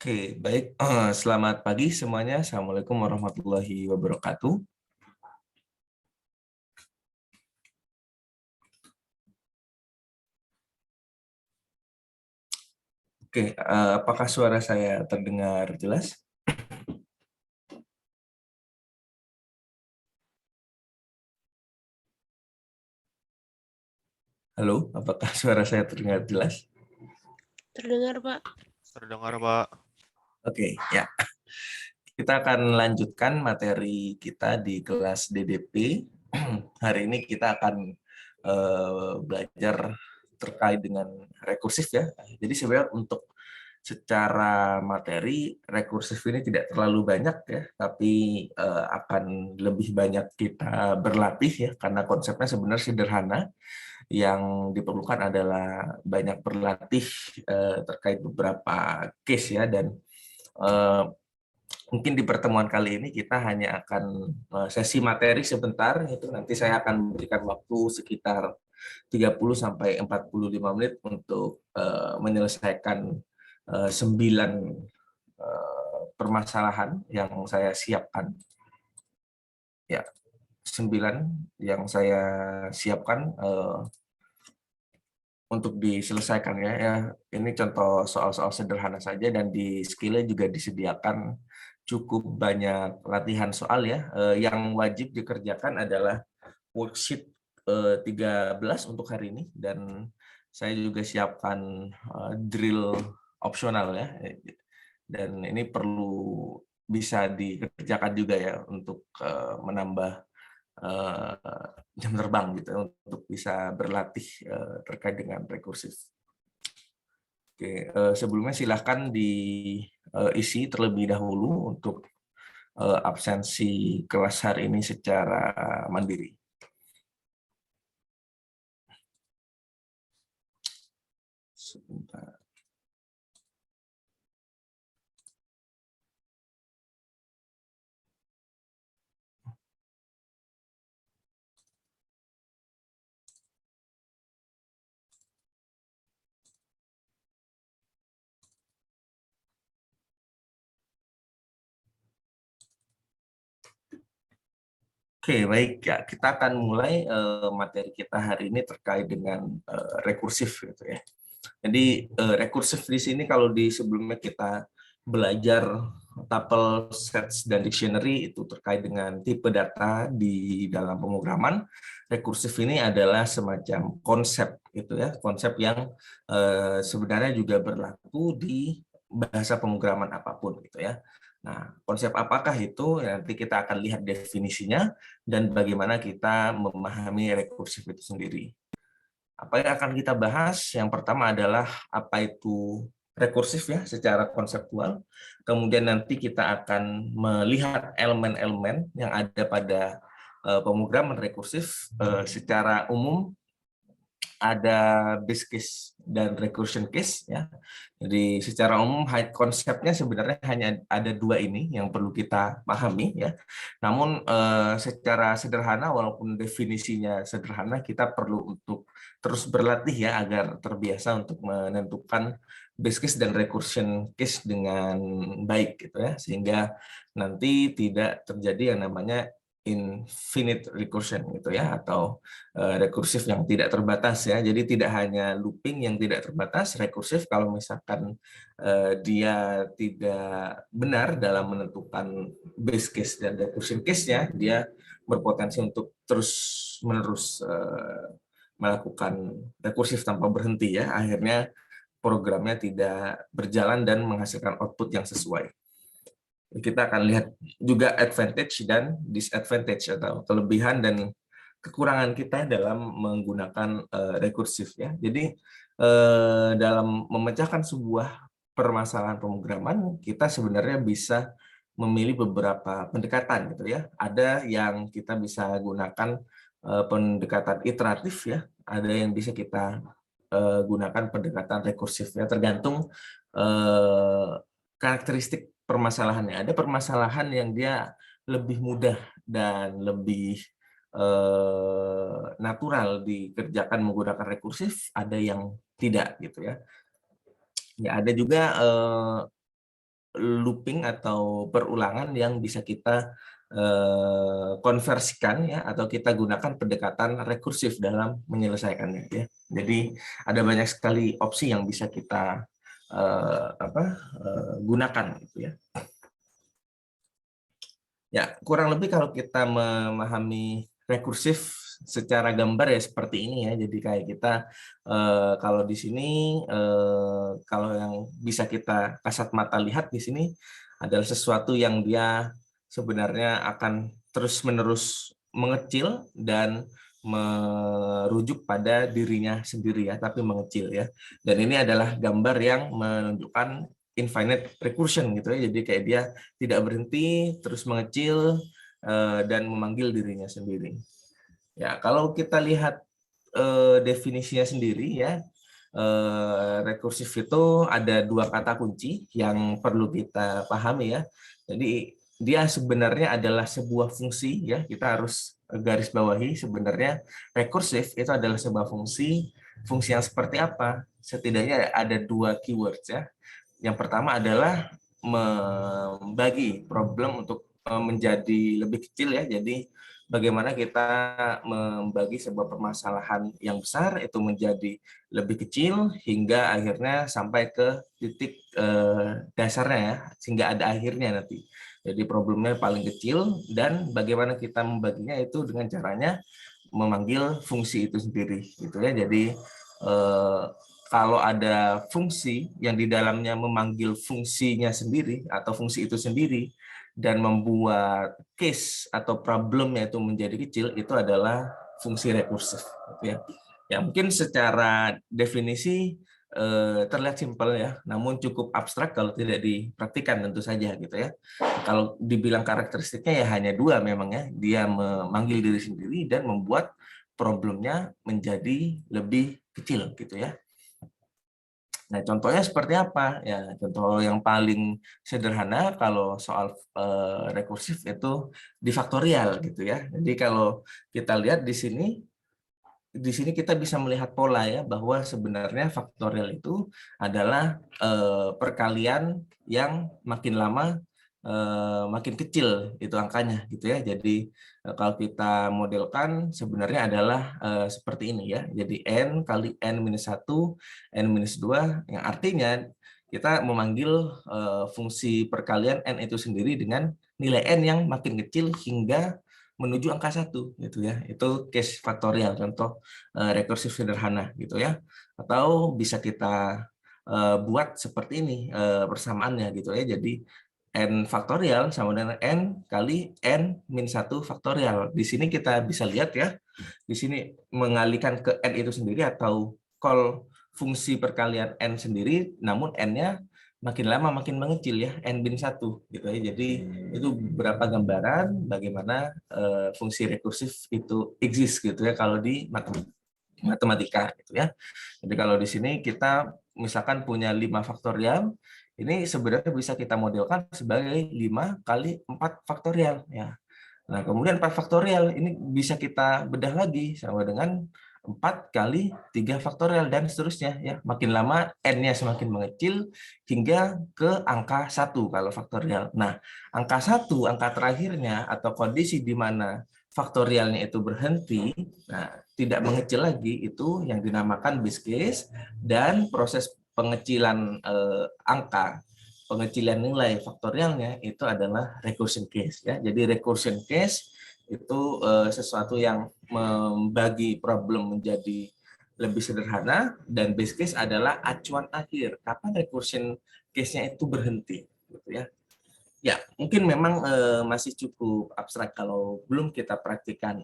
Oke, baik. Selamat pagi semuanya. Assalamualaikum warahmatullahi wabarakatuh. Oke, apakah suara saya terdengar jelas? Halo, apakah suara saya terdengar jelas? Terdengar, Pak. Terdengar, Pak. Oke, ya. Kita akan lanjutkan materi kita di kelas DDP. Hari ini kita akan belajar terkait dengan rekursif ya. Jadi sebenarnya untuk secara materi rekursif ini tidak terlalu banyak ya, tapi akan lebih banyak kita berlatih ya, karena konsepnya sebenarnya sederhana. Yang diperlukan adalah banyak berlatih terkait beberapa case ya, dan eh, mungkin di pertemuan kali ini kita hanya akan sesi materi sebentar, itu nanti saya akan memberikan waktu sekitar 30 sampai 45 menit untuk menyelesaikan 9 permasalahan yang saya siapkan. Ya, 9 yang saya siapkan untuk diselesaikan ya. Ini contoh soal-soal sederhana saja, dan di skillnya juga disediakan cukup banyak latihan soal ya. Yang wajib dikerjakan adalah worksheet 13 untuk hari ini, dan saya juga siapkan drill opsional ya. Dan ini perlu bisa dikerjakan juga ya untuk menambah jam terbang gitu untuk bisa berlatih terkait dengan rekursif. Oke, sebelumnya silahkan diisi terlebih dahulu untuk absensi kelas hari ini secara mandiri. Sebentar. Oke, baik ya. Kita akan mulai materi kita hari ini terkait dengan rekursif gitu ya. Jadi rekursif di sini, kalau di sebelumnya kita belajar tuple, sets, dan dictionary itu terkait dengan tipe data di dalam pemrograman. Rekursif ini adalah semacam konsep gitu ya, konsep yang sebenarnya juga berlaku di bahasa pemrograman apapun gitu ya. Nah, konsep apakah itu? Nanti kita akan lihat definisinya dan bagaimana kita memahami rekursif itu sendiri. Apa yang akan kita bahas? Yang pertama adalah apa itu rekursif ya secara konseptual. Kemudian nanti kita akan melihat elemen-elemen yang ada pada pemrograman rekursif. Secara umum ada base case dan recursion case ya. Jadi secara umum konsepnya sebenarnya hanya ada dua ini yang perlu kita pahami ya. Namun secara sederhana, walaupun definisinya sederhana, kita perlu untuk terus berlatih ya agar terbiasa untuk menentukan base case dan recursion case dengan baik gitu ya, sehingga nanti tidak terjadi yang namanya infinite recursion gitu ya, atau rekursif yang tidak terbatas ya. Jadi tidak hanya looping yang tidak terbatas, rekursif kalau misalkan dia tidak benar dalam menentukan base case dan recursion case-nya, dia berpotensi untuk terus-menerus melakukan rekursif tanpa berhenti ya. Akhirnya programnya tidak berjalan dan menghasilkan output yang sesuai. Kita akan lihat juga advantage dan disadvantage atau kelebihan dan kekurangan kita dalam menggunakan rekursif ya. Jadi dalam memecahkan sebuah permasalahan pemrograman, kita sebenarnya bisa memilih beberapa pendekatan gitu ya. Ada yang kita bisa gunakan pendekatan iteratif ya, ada yang bisa kita gunakan pendekatan rekursif ya, tergantung karakteristik permasalahannya. Ada permasalahan yang dia lebih mudah dan lebih natural dikerjakan menggunakan rekursif, ada yang tidak gitu ya. Ya ada juga looping atau perulangan yang bisa kita konversikan ya, atau kita gunakan pendekatan rekursif dalam menyelesaikannya ya. Jadi ada banyak sekali opsi yang bisa kita gunakan gitu ya. Ya, kurang lebih kalau kita memahami rekursif secara gambar ya seperti ini ya. Jadi kayak kita kalau di sini kalau yang bisa kita kasat mata lihat di sini adalah sesuatu yang dia sebenarnya akan terus-menerus mengecil dan merujuk pada dirinya sendiri ya, tapi mengecil ya. Dan ini adalah gambar yang menunjukkan infinite recursion gitu ya. Jadi kayak dia tidak berhenti, terus mengecil dan memanggil dirinya sendiri. Ya, kalau kita lihat definisinya sendiri ya, rekursif itu ada dua kata kunci yang perlu kita pahami ya. Jadi dia sebenarnya adalah sebuah fungsi ya, kita harus garis bawahi sebenarnya rekursif itu adalah sebuah fungsi. Fungsi yang seperti apa? Setidaknya ada dua keywords ya. Yang pertama adalah membagi problem untuk menjadi lebih kecil ya. Jadi bagaimana kita membagi sebuah permasalahan yang besar itu menjadi lebih kecil hingga akhirnya sampai ke titik dasarnya ya, sehingga ada akhirnya nanti. Jadi problemnya paling kecil dan bagaimana kita membaginya itu dengan caranya memanggil fungsi itu sendiri gitu ya. Jadi kalau ada fungsi yang di dalamnya memanggil fungsinya sendiri atau fungsi itu sendiri dan membuat case atau problemnya itu menjadi kecil, itu adalah fungsi rekursif gitu ya. Ya mungkin secara definisi terlihat simpel ya, namun cukup abstrak kalau tidak dipraktikkan tentu saja gitu ya. Kalau dibilang karakteristiknya ya hanya dua memang ya, dia memanggil diri sendiri dan membuat problemnya menjadi lebih kecil gitu ya. Nah, contohnya seperti apa? Ya, contoh yang paling sederhana kalau soal rekursif itu di faktorial gitu ya. Jadi kalau kita lihat di sini kita bisa melihat pola ya, bahwa sebenarnya faktorial itu adalah perkalian yang makin lama makin kecil itu angkanya gitu ya. Jadi kalau kita modelkan sebenarnya adalah seperti ini ya. Jadi n kali n minus 1, n minus 2, yang artinya kita memanggil fungsi perkalian n itu sendiri dengan nilai n yang makin kecil hingga menuju angka 1 gitu ya. Itu case faktorial, contoh rekursif sederhana gitu ya. Atau bisa kita buat seperti ini persamaannya gitu ya. Jadi n faktorial sama dengan n kali n min 1 faktorial. Di sini kita bisa lihat ya, di sini mengalihkan ke n itu sendiri atau call fungsi perkalian n sendiri, namun n-nya makin lama makin mengecil ya, n bin 1 gitu ya. Jadi itu beberapa gambaran bagaimana fungsi rekursif itu exist gitu ya kalau di matematika gitu ya. Jadi kalau di sini kita misalkan punya 5 faktorial, ini sebenarnya bisa kita modelkan sebagai 5 kali 4 faktorial ya. Nah, kemudian 4 faktorial ini bisa kita bedah lagi sama dengan 4 kali 3 faktorial dan seterusnya ya. Makin lama n-nya semakin mengecil hingga ke angka 1 kalau faktorial. Nah, angka 1, angka terakhirnya atau kondisi di mana faktorialnya itu berhenti, nah tidak mengecil lagi, itu yang dinamakan base case, dan proses pengecilan angka, pengecilan nilai faktorialnya itu adalah recursion case ya. Jadi recursion case itu sesuatu yang membagi problem menjadi lebih sederhana, dan base case adalah acuan akhir kapan recursion case-nya itu berhenti gitu ya. Ya, mungkin memang masih cukup abstrak kalau belum kita praktikkan.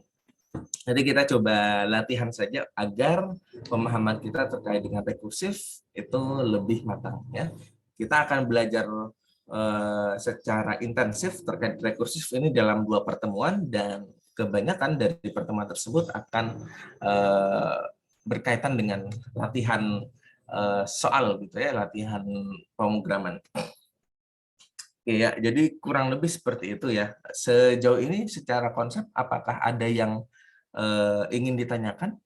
Jadi kita coba latihan saja agar pemahaman kita terkait dengan rekursif itu lebih matang ya. Kita akan belajar secara intensif terkait rekursif ini dalam 2 pertemuan, dan kebanyakan dari pertemuan tersebut akan berkaitan dengan latihan soal gitu ya, latihan pemrograman. Iya, jadi kurang lebih seperti itu ya. Sejauh ini secara konsep apakah ada yang ingin ditanyakan?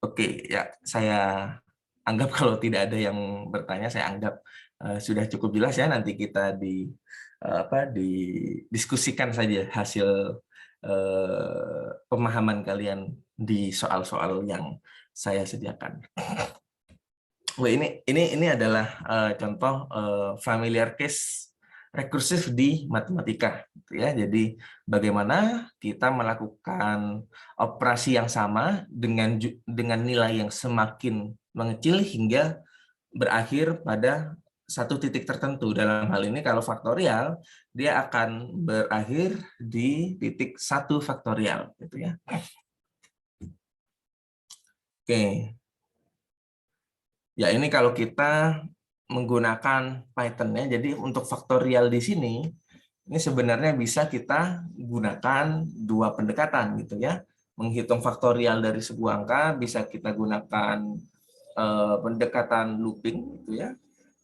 Oke, ya saya anggap kalau tidak ada yang bertanya, saya anggap sudah cukup jelas ya. Nanti kita didiskusikan saja hasil pemahaman kalian di soal-soal yang saya sediakan. Wah, ini adalah contoh familiar case rekursif di matematika, gitu ya. Jadi bagaimana kita melakukan operasi yang sama dengan nilai yang semakin mengecil hingga berakhir pada satu titik tertentu. Dalam hal ini kalau faktorial, dia akan berakhir di titik 1 faktorial, gitu ya. Oke. Ya, ini kalau kita menggunakan Python-nya, jadi untuk faktorial di sini, ini sebenarnya bisa kita gunakan dua pendekatan gitu ya. Menghitung faktorial dari sebuah angka bisa kita gunakan pendekatan looping gitu ya.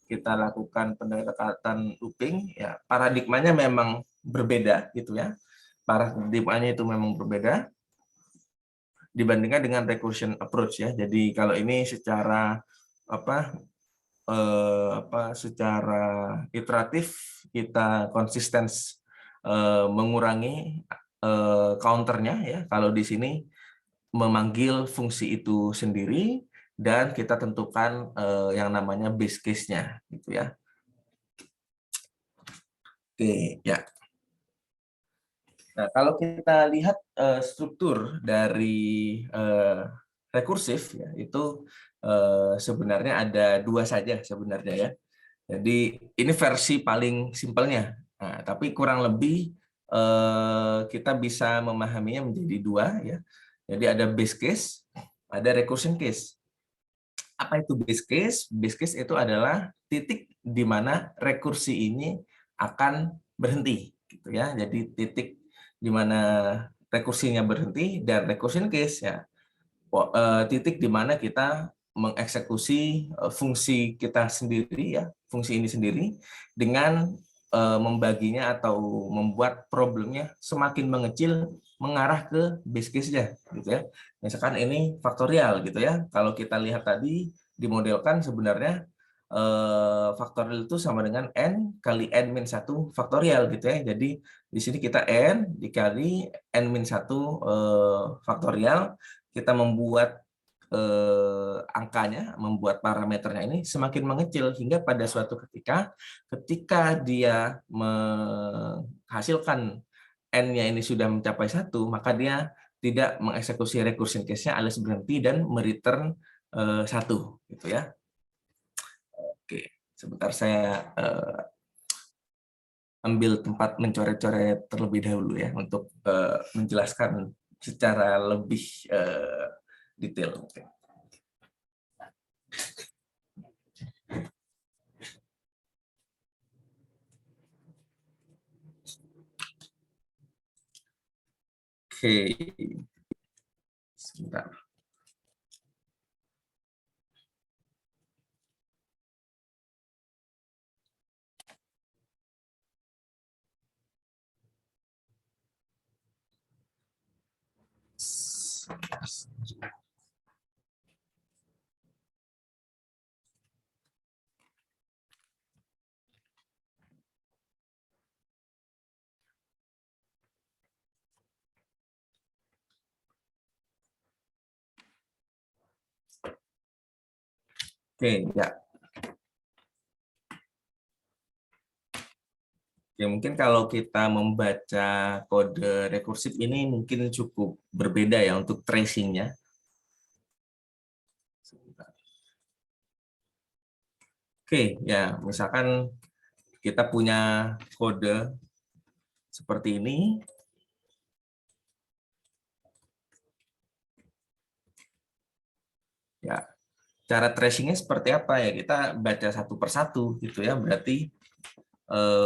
Kita lakukan pendekatan looping, ya paradigmanya memang berbeda gitu ya. Paradigmanya itu memang berbeda dibandingkan dengan recursion approach ya. Jadi kalau ini secara secara iteratif kita konsisten mengurangi counternya ya. Kalau di sini memanggil fungsi itu sendiri dan kita tentukan yang namanya base case-nya gitu ya. Oke, ya. Nah, kalau kita lihat struktur dari rekursif ya, itu sebenarnya ada dua saja sebenarnya ya. Jadi ini versi paling simpelnya. Nah, tapi kurang lebih kita bisa memahaminya menjadi dua ya. Jadi ada base case, ada recursion case. Apa itu base case? Base case itu adalah titik di mana rekursi ini akan berhenti gitu ya. Jadi titik di mana rekursinya berhenti, dan recursion case ya titik di mana kita mengeksekusi fungsi kita sendiri ya, fungsi ini sendiri dengan membaginya atau membuat problemnya semakin mengecil mengarah ke base case-nya gitu ya. Misalkan ini faktorial gitu ya. Kalau kita lihat tadi dimodelkan sebenarnya faktorial itu sama dengan n kali n-1 faktorial gitu ya. Jadi di sini kita n dikali n-1 faktorial, kita membuat angkanya, membuat parameternya ini semakin mengecil hingga pada suatu ketika dia menghasilkan n-nya ini sudah mencapai 1, maka dia tidak mengeksekusi recursion case-nya alias berhenti dan mereturn 1 gitu ya. Oke, sebentar saya ambil tempat mencoret-coret terlebih dahulu ya untuk menjelaskan secara lebih detail. Oke, sebentar. Oke, ya. Ya, mungkin kalau kita membaca kode rekursif ini mungkin cukup berbeda ya untuk tracing-nya. Oke, ya, misalkan kita punya kode seperti ini. Ya, cara tracing-nya seperti apa ya? Kita baca satu persatu gitu ya. Berarti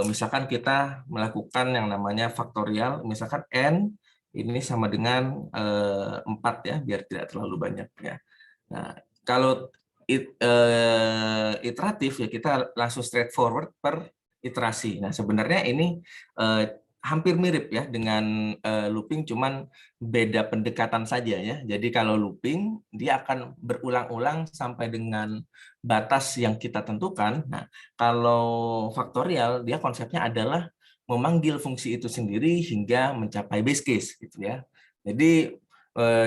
misalkan kita melakukan yang namanya faktorial, misalkan n ini sama dengan 4 ya, biar tidak terlalu banyak ya. Nah, kalau iteratif ya kita langsung straightforward per iterasi. Nah, sebenarnya ini hampir mirip ya dengan looping, cuman beda pendekatan saja ya. Jadi kalau looping dia akan berulang-ulang sampai dengan batas yang kita tentukan. Nah, kalau faktorial dia konsepnya adalah memanggil fungsi itu sendiri hingga mencapai base case gitu ya. Jadi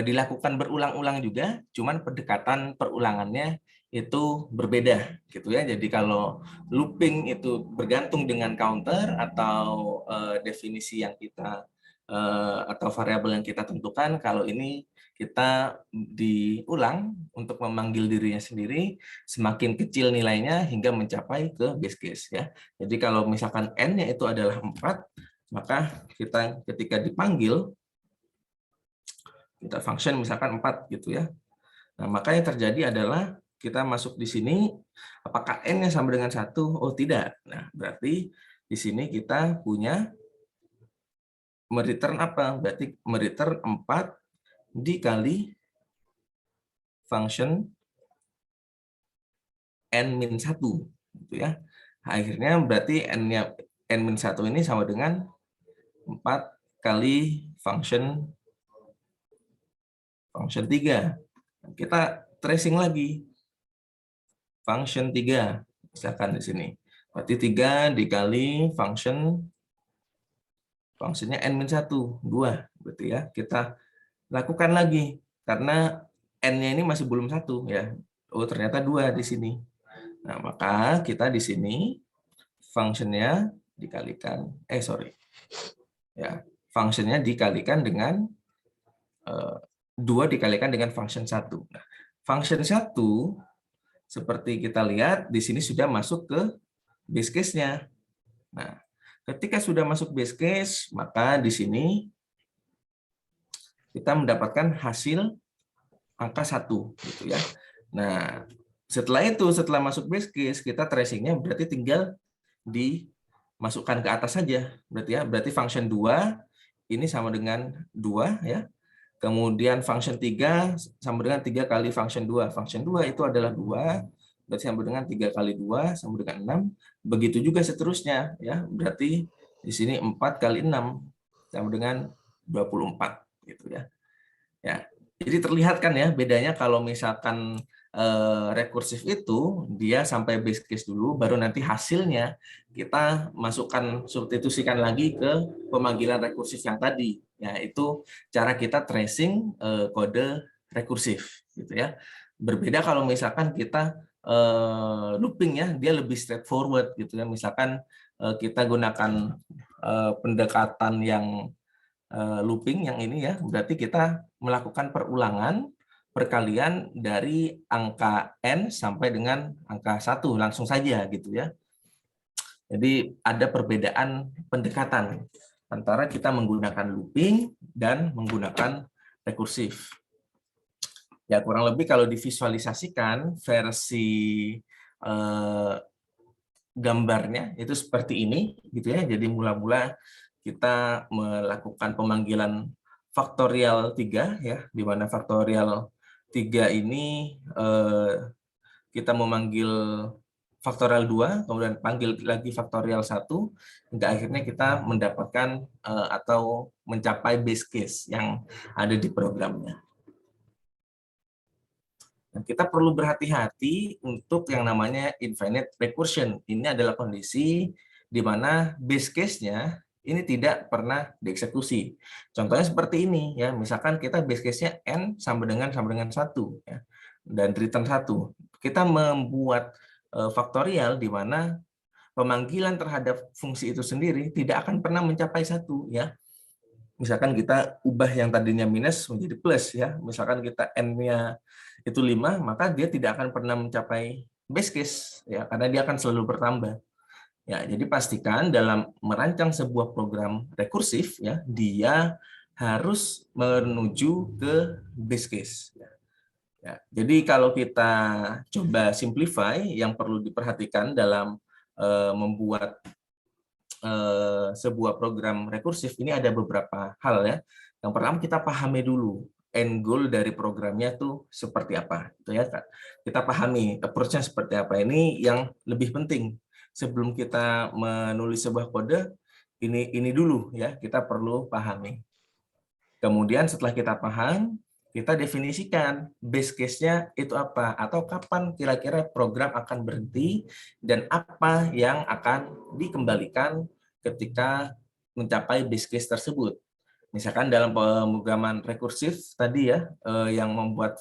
dilakukan berulang-ulang juga, cuman pendekatan perulangannya itu berbeda gitu ya. Jadi kalau looping itu bergantung dengan counter atau definisi yang kita atau variabel yang kita tentukan. Kalau ini kita diulang untuk memanggil dirinya sendiri, semakin kecil nilainya hingga mencapai ke base case ya. Jadi kalau misalkan n-nya itu adalah 4, maka kita ketika dipanggil kita function misalkan 4 gitu ya. Nah, maka yang terjadi adalah kita masuk di sini, apakah n-nya sama dengan 1? Oh, tidak. Nah, berarti di sini kita punya mereturn apa? Berarti mereturn 4 dikali function n-1 gitu ya. Akhirnya berarti n-nya n-1 ini sama dengan 4 kali function 3. Kita tracing lagi function 3 misalkan di sini. Berarti 3 dikali fungsinya n-1, 2 berarti ya. Kita lakukan lagi karena n-nya ini masih belum 1 ya. Oh, ternyata 2 di sini. Nah, maka kita di sini fungsinya dikalikan fungsinya dikalikan dengan 2 dikalikan dengan function 1. Nah, function 1 seperti kita lihat di sini sudah masuk ke base case-nya. Nah, ketika sudah masuk base case, maka di sini kita mendapatkan hasil angka 1 gitu ya. Nah, setelah itu, setelah masuk base case, kita tracing-nya berarti tinggal dimasukkan ke atas saja. Berarti function 2 ini sama dengan 2 ya. Kemudian function 3 sama dengan 3 kali function 2. Function 2 itu adalah 2, berarti sama dengan 3 kali 2 sama dengan 6. Begitu juga seterusnya ya. Berarti di sini 4 kali 6 sama dengan 24 gitu ya. Ya. Jadi terlihat kan ya bedanya kalau misalkan rekursif itu dia sampai base case dulu, baru nanti hasilnya kita masukkan, substitusikan lagi ke pemanggilan rekursif yang tadi. Ya, itu cara kita tracing kode rekursif gitu ya. Berbeda kalau misalkan kita looping ya, dia lebih straightforward gitu ya. Misalkan kita gunakan pendekatan yang looping yang ini ya, berarti kita melakukan perulangan perkalian dari angka n sampai dengan angka 1 langsung saja gitu ya. Jadi ada perbedaan pendekatan antara kita menggunakan looping dan menggunakan rekursif. Ya kurang lebih kalau divisualisasikan versi gambarnya itu seperti ini gitu ya. Jadi mula-mula kita melakukan pemanggilan faktorial 3 ya, di mana faktorial 3 ini kita memanggil faktorial 2, kemudian panggil lagi faktorial 1, hingga akhirnya kita mendapatkan atau mencapai base case yang ada di programnya. Nah, kita perlu berhati-hati untuk yang namanya infinite recursion. Ini adalah kondisi di mana base case-nya ini tidak pernah dieksekusi. Contohnya seperti ini ya, misalkan kita base case-nya n sama dengan 1 ya, dan return 1. Kita membuat faktorial di mana pemanggilan terhadap fungsi itu sendiri tidak akan pernah mencapai 1 ya. Misalkan kita ubah yang tadinya minus menjadi plus ya. Misalkan kita n-nya itu 5, maka dia tidak akan pernah mencapai base case ya, karena dia akan selalu bertambah. Ya, jadi pastikan dalam merancang sebuah program rekursif ya, dia harus menuju ke base case. Ya, jadi kalau kita coba simplify, yang perlu diperhatikan dalam membuat sebuah program rekursif ini ada beberapa hal ya. Yang pertama kita pahami dulu end goal dari programnya tuh seperti apa, itu ya Kak. Kita pahami approach-nya seperti apa. Ini yang lebih penting sebelum kita menulis sebuah kode, ini dulu ya, kita perlu pahami. Kemudian setelah kita paham, kita definisikan base case-nya itu apa, atau kapan kira-kira program akan berhenti, dan apa yang akan dikembalikan ketika mencapai base case tersebut. Misalkan dalam pemrograman rekursif tadi ya, yang membuat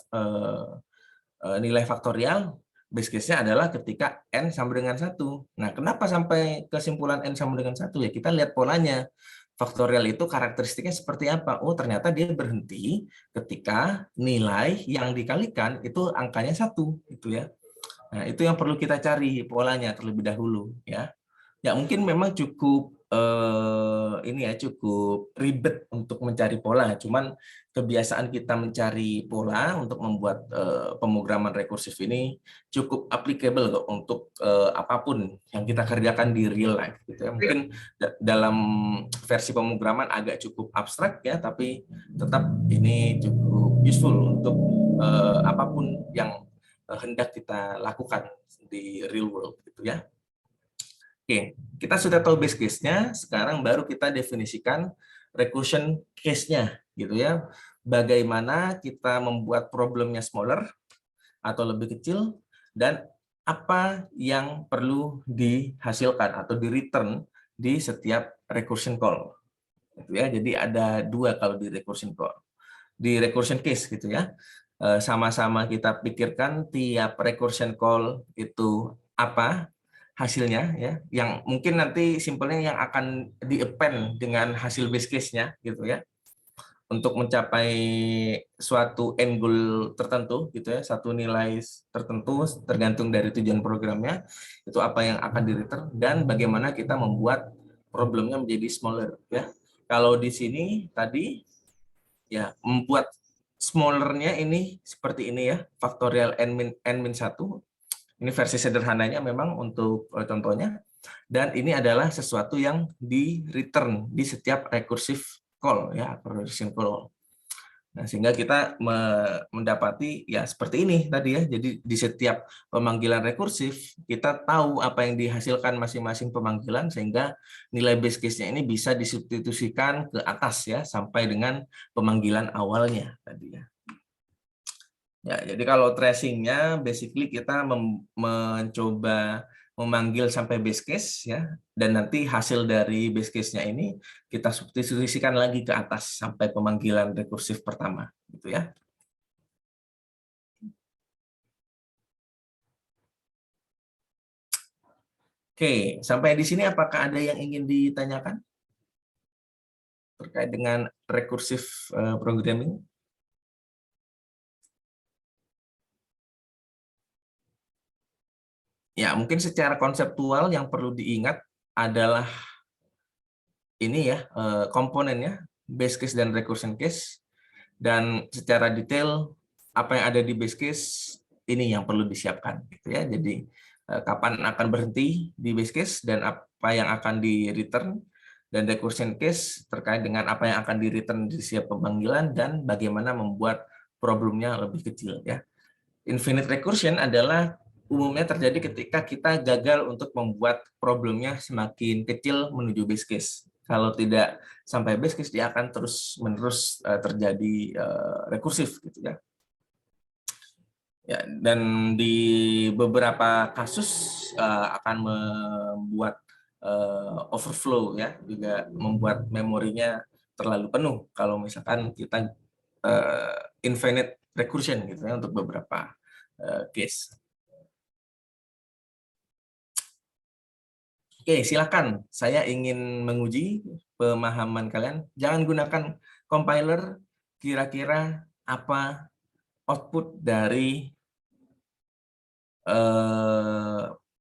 nilai faktorial, base case-nya adalah ketika n sama dengan 1. Nah, kenapa sampai kesimpulan n sama dengan 1? Ya, kita lihat polanya. Faktorial itu karakteristiknya seperti apa? Oh, ternyata dia berhenti ketika nilai yang dikalikan itu angkanya 1, gitu ya. Nah, itu yang perlu kita cari polanya terlebih dahulu, ya. Ya, mungkin memang cukup ini ya, cukup ribet untuk mencari pola. Cuman kebiasaan kita mencari pola untuk membuat pemrograman rekursif ini cukup applicable kok untuk apapun yang kita kerjakan di real life gitu ya. Mungkin dalam versi pemrograman agak cukup abstrak ya, tapi tetap ini cukup useful untuk apapun yang hendak kita lakukan di real world gitu ya. Oke, kita sudah tahu base case-nya, sekarang baru kita definisikan recursion case-nya, gitu ya. Bagaimana kita membuat problemnya smaller atau lebih kecil, dan apa yang perlu dihasilkan atau di return di setiap recursion call. Gitu ya. Jadi ada dua kalau di recursion call. Di recursion case gitu ya. Sama-sama kita pikirkan tiap recursion call itu apa hasilnya ya, yang mungkin nanti simpelnya yang akan di-append dengan hasil base case-nya gitu ya, untuk mencapai suatu end goal tertentu gitu ya, satu nilai tertentu tergantung dari tujuan programnya, itu apa yang akan di-return dan bagaimana kita membuat problemnya menjadi smaller ya. Kalau di sini tadi ya, membuat smaller-nya ini seperti ini ya, faktorial n-1. Ini versi sederhananya memang untuk contohnya. Dan ini adalah sesuatu yang di return di setiap recursive call ya, recursive call. Nah, sehingga kita mendapati ya seperti ini tadi ya. Jadi di setiap pemanggilan rekursif kita tahu apa yang dihasilkan masing-masing pemanggilan, sehingga nilai base case-nya ini bisa disubstitusikan ke atas ya sampai dengan pemanggilan awalnya tadi ya. Ya, jadi kalau tracing-nya basically kita mencoba memanggil sampai base case ya, dan nanti hasil dari base case-nya ini kita substitusikan lagi ke atas sampai pemanggilan rekursif pertama gitu ya. Oke, sampai di sini apakah ada yang ingin ditanyakan terkait dengan rekursif programming? Ya, mungkin secara konseptual yang perlu diingat adalah ini ya, komponennya, base case dan recursion case. Dan secara detail apa yang ada di base case ini yang perlu disiapkan gitu ya. Jadi kapan akan berhenti di base case dan apa yang akan di return, dan recursion case terkait dengan apa yang akan di return di setiap pemanggilan dan bagaimana membuat problemnya lebih kecil ya. Infinite recursion adalah umumnya terjadi ketika kita gagal untuk membuat problemnya semakin kecil menuju base case. Kalau tidak sampai base case, dia akan terus-menerus terjadi rekursif gitu ya. Ya, dan di beberapa kasus akan membuat overflow ya, juga membuat memorinya terlalu penuh kalau misalkan kita infinite recursion gitu ya untuk beberapa case. Oke, silakan. Saya ingin menguji pemahaman kalian. Jangan gunakan compiler. Kira-kira apa output dari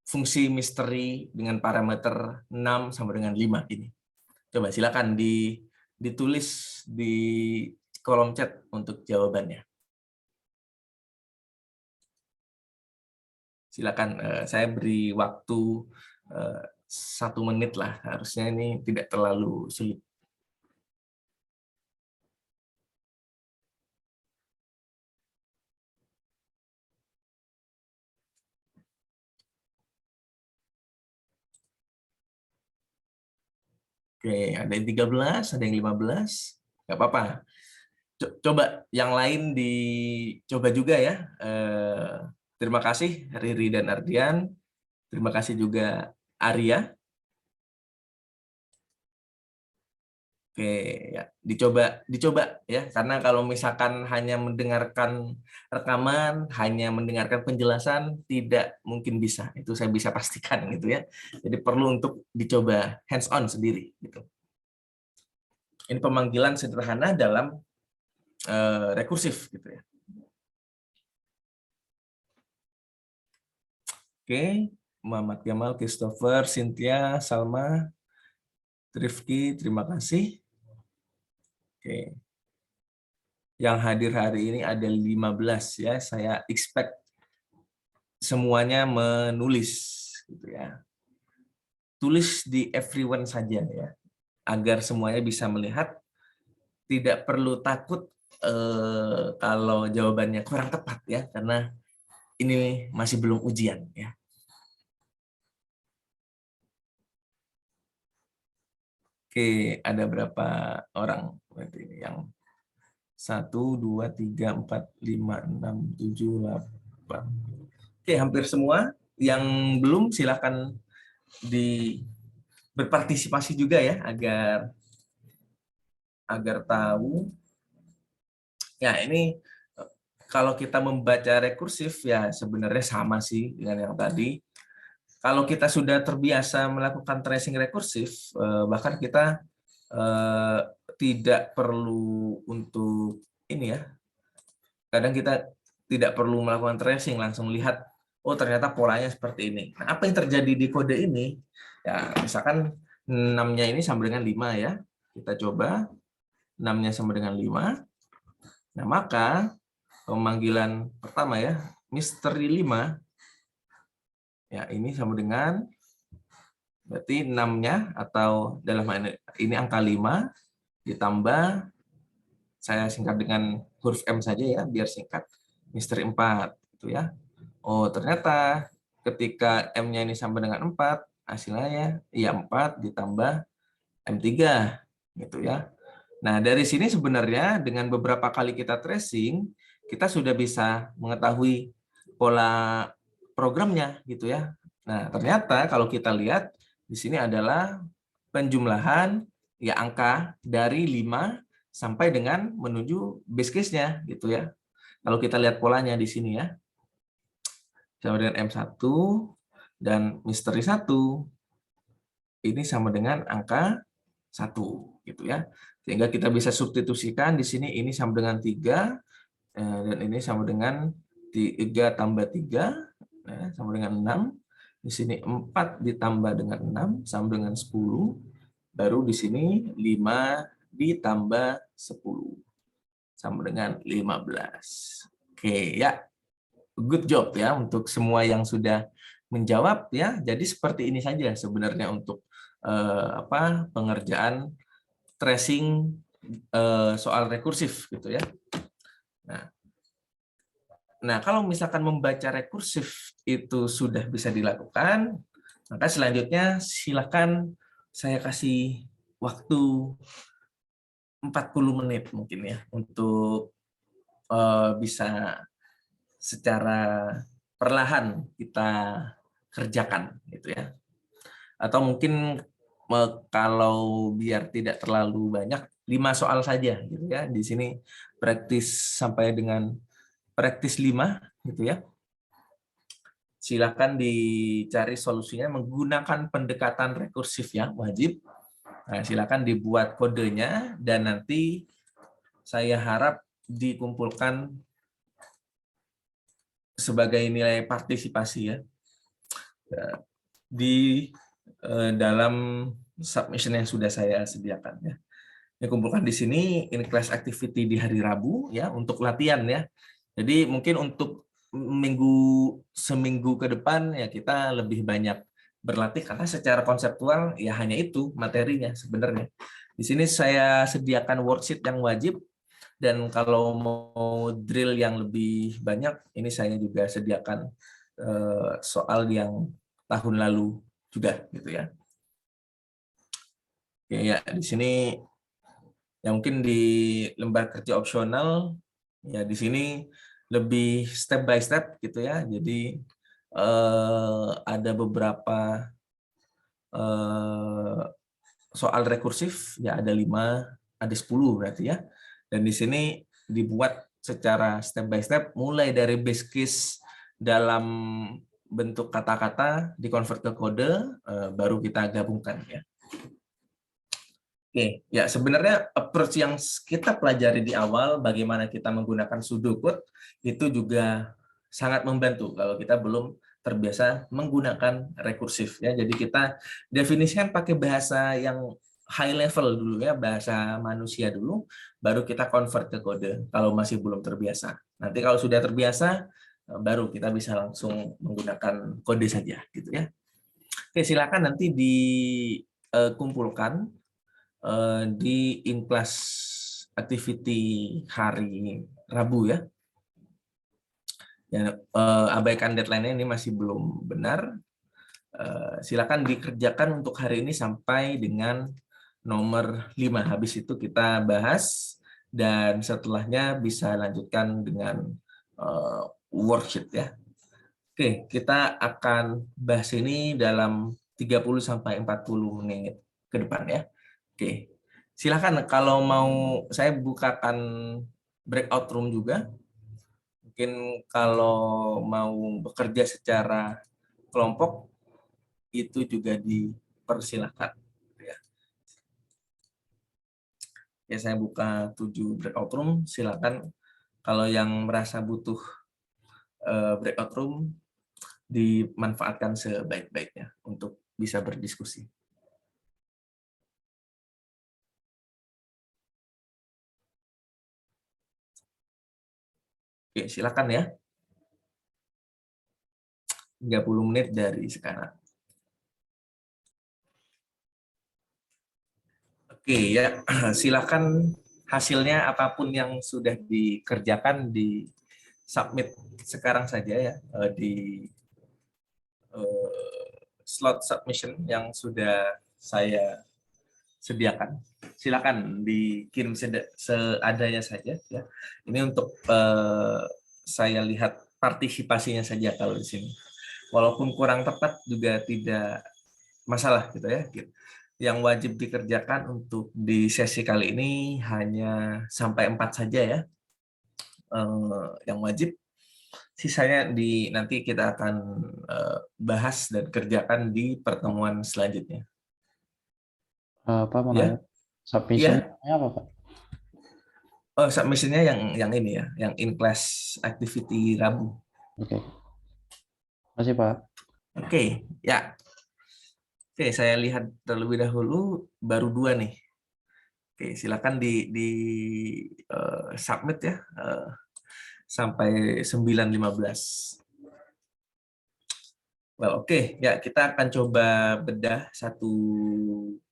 fungsi misteri dengan parameter 6 sama dengan 5 ini? Coba silakan ditulis di kolom chat untuk jawabannya. Silakan, saya beri waktu 1 menit lah, harusnya ini tidak terlalu sulit. Oke, ada yang 13, ada yang 15. Nggak apa-apa. Coba yang lain dicoba juga ya. Terima kasih Riri dan Ardian. Terima kasih juga Arya. Oke, ya, dicoba ya. Karena kalau misalkan hanya mendengarkan rekaman, hanya mendengarkan penjelasan, tidak mungkin bisa. Itu saya bisa pastikan gitu ya. Jadi perlu untuk dicoba hands on sendiri gitu. Ini pemanggilan sederhana dalam rekursif gitu ya. Oke, Muhammad Gamal, Christopher, Cynthia, Salma, Rifki, terima kasih. Oke. Yang hadir hari ini ada 15 ya. Saya expect semuanya menulis gitu ya. Tulis di everyone saja ya, agar semuanya bisa melihat, tidak perlu takut kalau jawabannya kurang tepat ya, karena ini masih belum ujian ya. Oke, ada berapa orang berarti ini yang 1, 2, 3, 4, 5, 6, 7, 8. Oke, hampir semua. Yang belum silakan berpartisipasi juga ya, agar tahu. Ya, ini kalau kita membaca rekursif ya sebenarnya sama sih dengan yang tadi. Kalau kita sudah terbiasa melakukan tracing rekursif, bahkan kita eh, tidak perlu untuk ini ya. Kadang kita tidak perlu melakukan tracing, langsung lihat, oh ternyata polanya seperti ini. Nah, apa yang terjadi di kode ini? Ya, misalkan 6-nya ini sama dengan 5 ya. Kita coba 6-nya sama dengan 5. Nah, maka pemanggilan pertama ya, misteri 5, ya ini sama dengan, berarti 6-nya atau dalam ini angka 5 ditambah, saya singkat dengan huruf M saja ya, biar singkat, misteri 4 gitu ya. Oh, ternyata ketika M-nya ini sama dengan 4, hasilnya ya 4 ditambah M3 gitu ya. Nah, dari sini sebenarnya dengan beberapa kali kita tracing, kita sudah bisa mengetahui pola programnya gitu ya. Nah, ternyata kalau kita lihat di sini adalah penjumlahan ya angka dari 5 sampai dengan menuju base case-nya gitu ya. Kalau kita lihat polanya di sini ya. Sama dengan M1 dan misteri 1 ini sama dengan angka 1 gitu ya. Sehingga kita bisa substitusikan di sini ini sama dengan 3 dan ini sama dengan 3 tambah 3 sama dengan 6. Di sini 4 ditambah dengan 6 sama dengan 10. Baru di sini 5 ditambah 10 sama dengan 15. Oke ya. Good job ya untuk semua yang sudah menjawab ya. Jadi seperti ini saja sebenarnya untuk pengerjaan tracing soal rekursif gitu ya. Nah, kalau misalkan membaca rekursif itu sudah bisa dilakukan, maka selanjutnya silakan saya kasih waktu 40 menit mungkin ya untuk bisa secara perlahan kita kerjakan gitu ya. Atau mungkin kalau biar tidak terlalu banyak, 5 soal saja gitu ya. Di sini praktis sampai dengan praktis 5 gitu ya. Silakan dicari solusinya menggunakan pendekatan rekursif ya, wajib. Nah, silakan dibuat kodenya dan nanti saya harap dikumpulkan sebagai nilai partisipasi ya di dalam submission yang sudah saya sediakan ya. Dikumpulkan di sini in class activity di hari Rabu ya untuk latihan ya. Jadi mungkin untuk seminggu ke depan ya kita lebih banyak berlatih karena secara konseptual ya hanya itu materinya sebenarnya. Di sini saya sediakan worksheet yang wajib dan kalau mau drill yang lebih banyak ini saya juga sediakan soal yang tahun lalu juga gitu ya. Oke, ya di sini ya mungkin di lembar kerja opsional ya di sini lebih step by step gitu ya. Jadi ada beberapa soal rekursif ya, ada 5, ada 10 berarti ya. Dan di sini dibuat secara step by step mulai dari base case dalam bentuk kata-kata dikonvert ke kode, baru kita gabungkan ya. Oke, ya sebenarnya approach yang kita pelajari di awal, bagaimana kita menggunakan pseudocode, itu juga sangat membantu kalau kita belum terbiasa menggunakan rekursif ya. Jadi kita definisikan pakai bahasa yang high level dulu ya, bahasa manusia dulu, baru kita convert ke kode kalau masih belum terbiasa. Nanti kalau sudah terbiasa, baru kita bisa langsung menggunakan kode saja gitu ya. Oke, silakan nanti dikumpulkan di in-class activity hari Rabu ya. Ya, abaikan deadline-nya, ini masih belum benar. Silakan dikerjakan untuk hari ini sampai dengan nomor 5. Habis itu kita bahas dan setelahnya bisa lanjutkan dengan worksheet ya. Oke, kita akan bahas ini dalam 30 sampai 40 menit ke depan ya. Oke. Silakan kalau mau saya bukakan breakout room juga. Mungkin kalau mau bekerja secara kelompok itu juga dipersilakan. Ya, saya buka 7 breakout room. Silakan kalau yang merasa butuh breakout room dimanfaatkan sebaik-baiknya untuk bisa berdiskusi. Oke, silakan ya. 30 menit dari sekarang. Oke ya, silakan hasilnya apapun yang sudah dikerjakan di submit sekarang saja ya, di slot submission yang sudah saya sediakan. Silakan dikirim seadanya saja ya. Ini untuk saya lihat partisipasinya saja kalau di sini. Walaupun kurang tepat juga tidak masalah gitu ya. Yang wajib dikerjakan untuk di sesi kali ini hanya sampai 4 saja ya. Yang wajib. Sisanya nanti kita akan bahas dan kerjakan di pertemuan selanjutnya. Apa mau Ya? nanya? Submission apa, Pak? Oh, submission-nya yang ini ya, yang in class activity Rabu. Oke. Masih, Pak. Oke, ya. Oke, saya lihat terlebih dahulu baru 2 nih. Oke, silakan di submit ya, sampai 9.15. Well, oke, ya kita akan coba bedah satu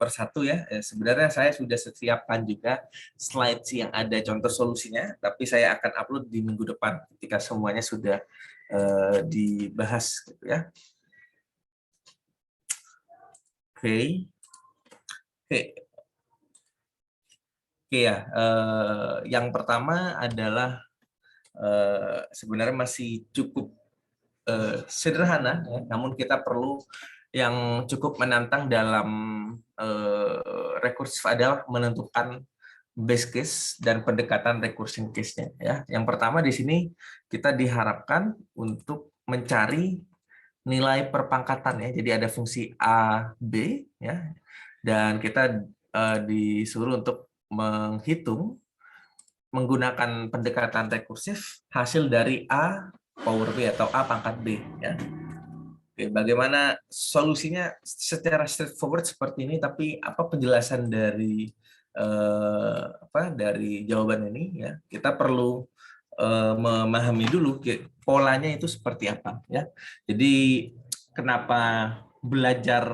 persatu ya. Sebenarnya saya sudah siapkan juga slides yang ada contoh solusinya, tapi saya akan upload di minggu depan ketika semuanya sudah dibahas gitu ya. Oke. Ya. Yang pertama adalah sebenarnya masih cukup sederhana, ya, namun kita perlu yang cukup menantang dalam rekursif adalah menentukan base case dan pendekatan recursion case-nya. Ya, yang pertama di sini kita diharapkan untuk mencari nilai perpangkatan ya. Jadi ada fungsi A, B ya, dan kita disuruh untuk menghitung menggunakan pendekatan rekursif hasil dari A power B atau A pangkat B ya. Oke, bagaimana solusinya secara straightforward seperti ini, tapi apa penjelasan dari dari jawaban ini ya, kita perlu memahami dulu polanya itu seperti apa ya. Jadi kenapa belajar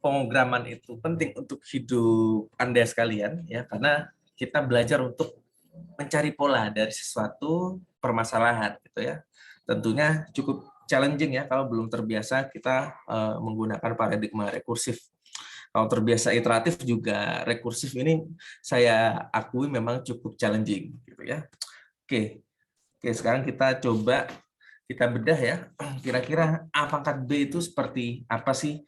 pemrograman itu penting untuk hidup Anda sekalian ya, karena kita belajar untuk mencari pola dari sesuatu permasalahan gitu ya. Tentunya cukup challenging ya kalau belum terbiasa kita menggunakan paradigma rekursif. Kalau terbiasa iteratif juga rekursif ini saya akui memang cukup challenging gitu ya. Oke. Oke, sekarang kita coba kita bedah ya. Kira-kira A pangkat B itu seperti apa sih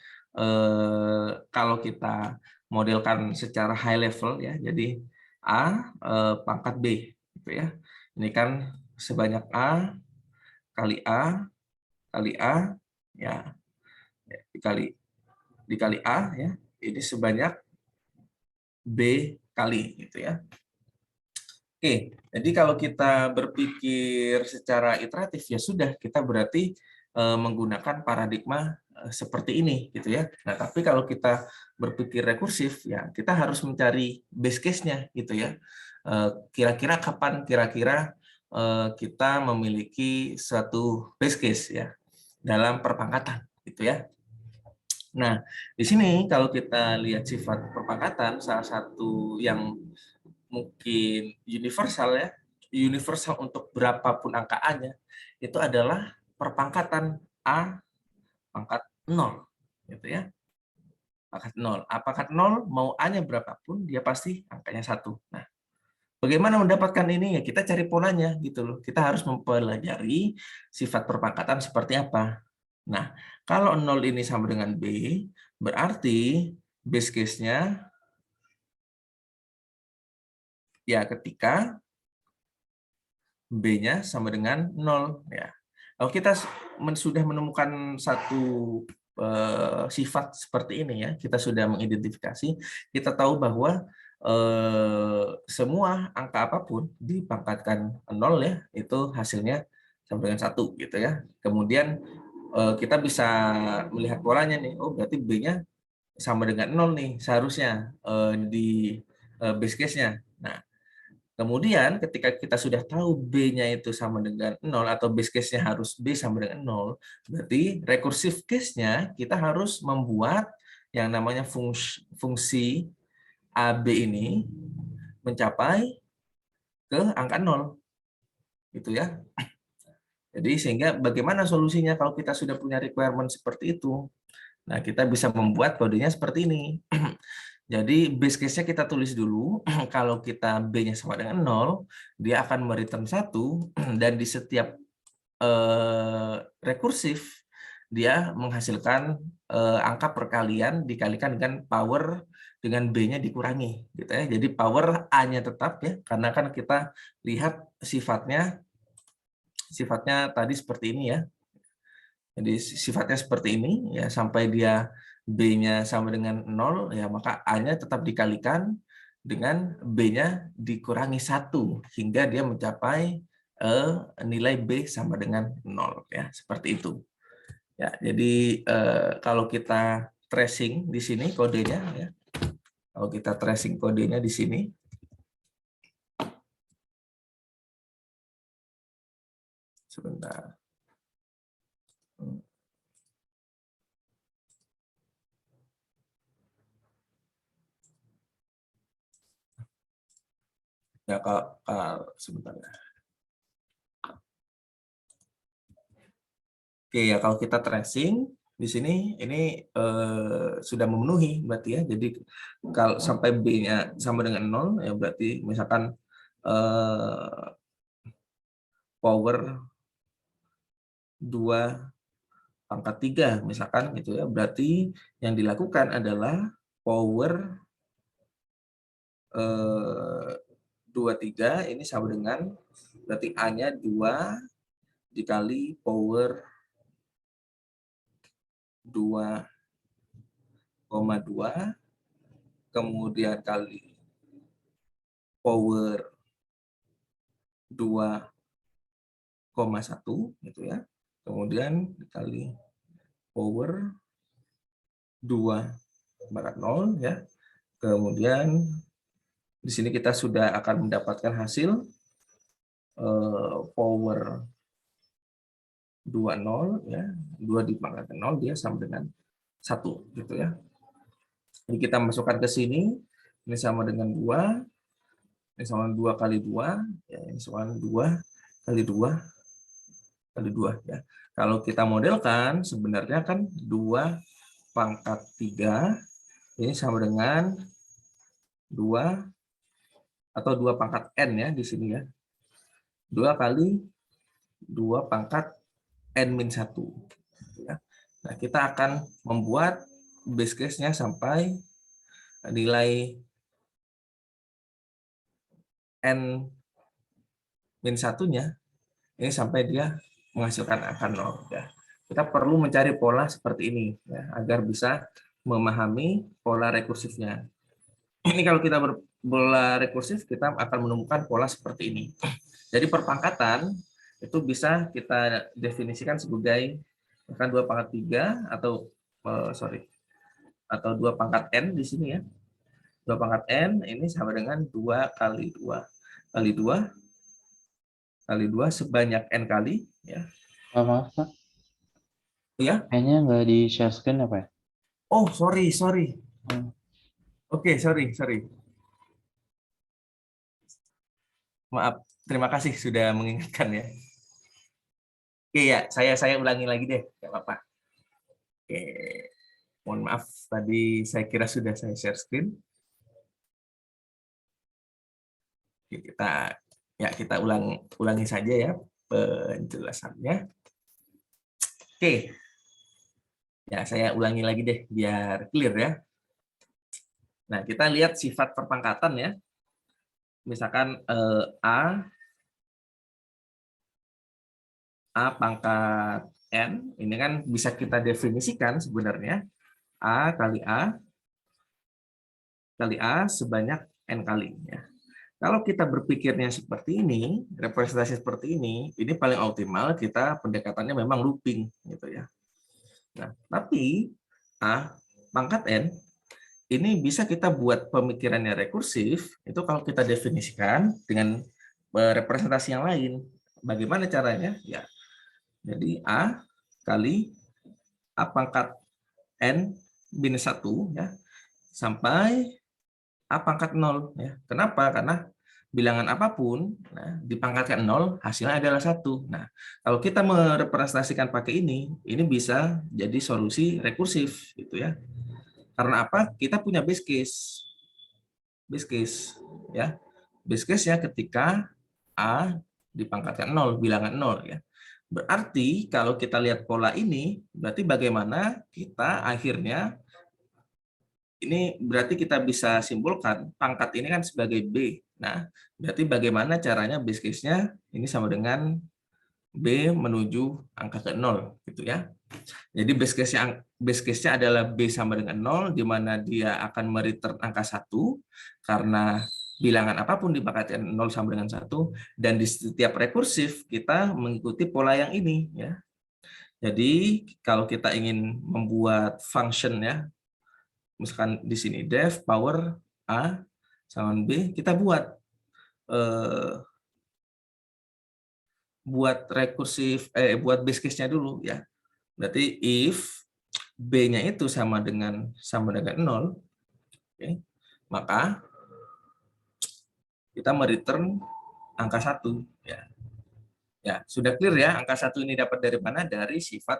kalau kita modelkan secara high level ya. Jadi A pangkat B gitu ya. Ini kan sebanyak A kali A kali A ya dikali A ya. Ini sebanyak B kali gitu ya. Oke, jadi kalau kita berpikir secara iteratif ya sudah kita berarti menggunakan paradigma seperti ini gitu ya. Nah, tapi kalau kita berpikir rekursif ya kita harus mencari base case-nya gitu ya. Kira-kira kapan kira-kira kita memiliki suatu base case ya dalam perpangkatan gitu ya. Nah, di sini kalau kita lihat sifat perpangkatan salah satu yang mungkin universal ya, universal untuk berapapun angka A-nya, itu adalah perpangkatan A pangkat 0. Gitu ya. Pangkat 0. A pangkat 0, mau A-nya berapapun, dia pasti angkanya 1. Nah, bagaimana mendapatkan ini? Ya kita cari polanya gitu loh. Kita harus mempelajari sifat perpangkatan seperti apa. Nah, kalau 0 ini sama dengan B, berarti base case-nya ya ketika B-nya sama dengan 0 ya. Kalau kita sudah menemukan satu sifat seperti ini ya, kita sudah mengidentifikasi, kita tahu bahwa semua angka apapun dipangkatkan 0 ya, itu hasilnya sama dengan 1 gitu ya. Kemudian kita bisa melihat polanya nih, oh berarti B-nya sama dengan 0 nih seharusnya di base case-nya. Nah, kemudian ketika kita sudah tahu B-nya itu sama dengan 0 atau base case-nya harus B sama dengan 0, berarti recursive case-nya kita harus membuat yang namanya fungsi AB ini mencapai ke angka 0. Gitu ya. Jadi sehingga bagaimana solusinya kalau kita sudah punya requirement seperti itu? Nah, kita bisa membuat kodenya seperti ini. Jadi base case-nya kita tulis dulu, kalau kita B-nya sama dengan 0, dia akan mereturn 1, dan di setiap rekursif, dia menghasilkan angka perkalian dikalikan dengan power dengan B-nya dikurangi. Gitu ya. Jadi power A-nya tetap ya, karena kan kita lihat sifatnya tadi seperti ini ya. Jadi sifatnya seperti ini ya, sampai dia B-nya sama dengan 0 ya, maka A-nya tetap dikalikan dengan B-nya dikurangi 1 hingga dia mencapai nilai B sama dengan 0 ya, seperti itu. Ya, jadi kalau kita tracing di sini kodenya ya. Kalau kita tracing kodenya di sini, sebentar. Ya, kalau sebentar ya. Oke ya, kalau kita tracing di sini ini sudah memenuhi berarti ya. Jadi kalau sampai B-nya sama dengan 0 ya berarti misalkan power 2 pangkat 3 misalkan gitu ya. Berarti yang dilakukan adalah power 23 ini sama dengan berarti A-nya 2 dikali power 2,2 kemudian kali power 2,1 gitu ya. Kemudian dikali power 2/0 ya. Kemudian di sini kita sudah akan mendapatkan hasil power 20 ya. 2 dipangkat 0 dia sama dengan 1 gitu ya. Jadi kita masukkan ke sini, ini sama dengan 2, ini sama 2 kali 2, ya, ini sama 2 kali 2 kali 2 ya. Kalau kita modelkan sebenarnya kan 2 pangkat 3 ini sama dengan 2 atau 2 pangkat N ya di sini ya. 2 kali 2 pangkat N-1. Ya. Nah, kita akan membuat base case-nya sampai nilai N-1-nya ini sampai dia menghasilkan angka 0. Ya. Kita perlu mencari pola seperti ini ya, agar bisa memahami pola rekursifnya. Ini kalau kita berpola rekursif, kita akan menemukan pola seperti ini. Jadi perpangkatan itu bisa kita definisikan sebagai bahkan 2 pangkat 3 atau atau 2 pangkat N di sini ya. 2 pangkat N ini sama dengan 2 kali 2 kali 2 kali 2 sebanyak N kali ya. Maaf, Pak. Ya. Kayaknya nggak di share screen apa ya? Oh, sorry. Hmm. Oke, sorry. Maaf, terima kasih sudah mengingatkan ya. Oke ya, saya ulangi lagi deh, nggak apa-apa. Oke, mohon maaf tadi saya kira sudah saya share screen. Oke, kita ulangi saja ya penjelasannya. Oke, ya saya ulangi lagi deh biar clear ya. Nah, kita lihat sifat perpangkatan ya. Misalkan A pangkat N, ini kan bisa kita definisikan sebenarnya A kali A sebanyak N kali. Ya. Kalau kita berpikirnya seperti ini, representasi seperti ini paling optimal kita pendekatannya memang looping. Gitu ya. Nah, tapi A pangkat N, ini bisa kita buat pemikirannya rekursif, itu kalau kita definisikan dengan representasi yang lain. Bagaimana caranya? Ya, jadi A kali A pangkat N minus 1 ya, sampai A pangkat 0. Ya. Kenapa? Karena bilangan apapun dipangkatkan 0, hasilnya adalah 1. Nah, kalau kita merepresentasikan pakai ini bisa jadi solusi rekursif. Gitu ya. Karena apa? Kita punya base case. Base case. Ya. Base case-nya ketika A dipangkatkan 0, bilangan 0. Ya. Berarti kalau kita lihat pola ini, berarti bagaimana kita akhirnya, ini berarti kita bisa simpulkan pangkat ini kan sebagai B. Nah, berarti bagaimana caranya base case-nya ini sama dengan B menuju angka ke 0 gitu ya. Jadi base case-nya adalah B sama dengan 0 di mana dia akan mereturn angka 1 karena bilangan apapun dipangkatkan 0 sama dengan 1, dan di setiap rekursif kita mengikuti pola yang ini ya. Jadi kalau kita ingin membuat function ya, misalkan di sini def power A sama B, kita buat buat base case-nya dulu ya. Berarti if B-nya itu sama dengan 0, okay, maka kita mereturn angka 1 ya. Ya, sudah clear ya, angka 1 ini dapat dari mana? Dari sifat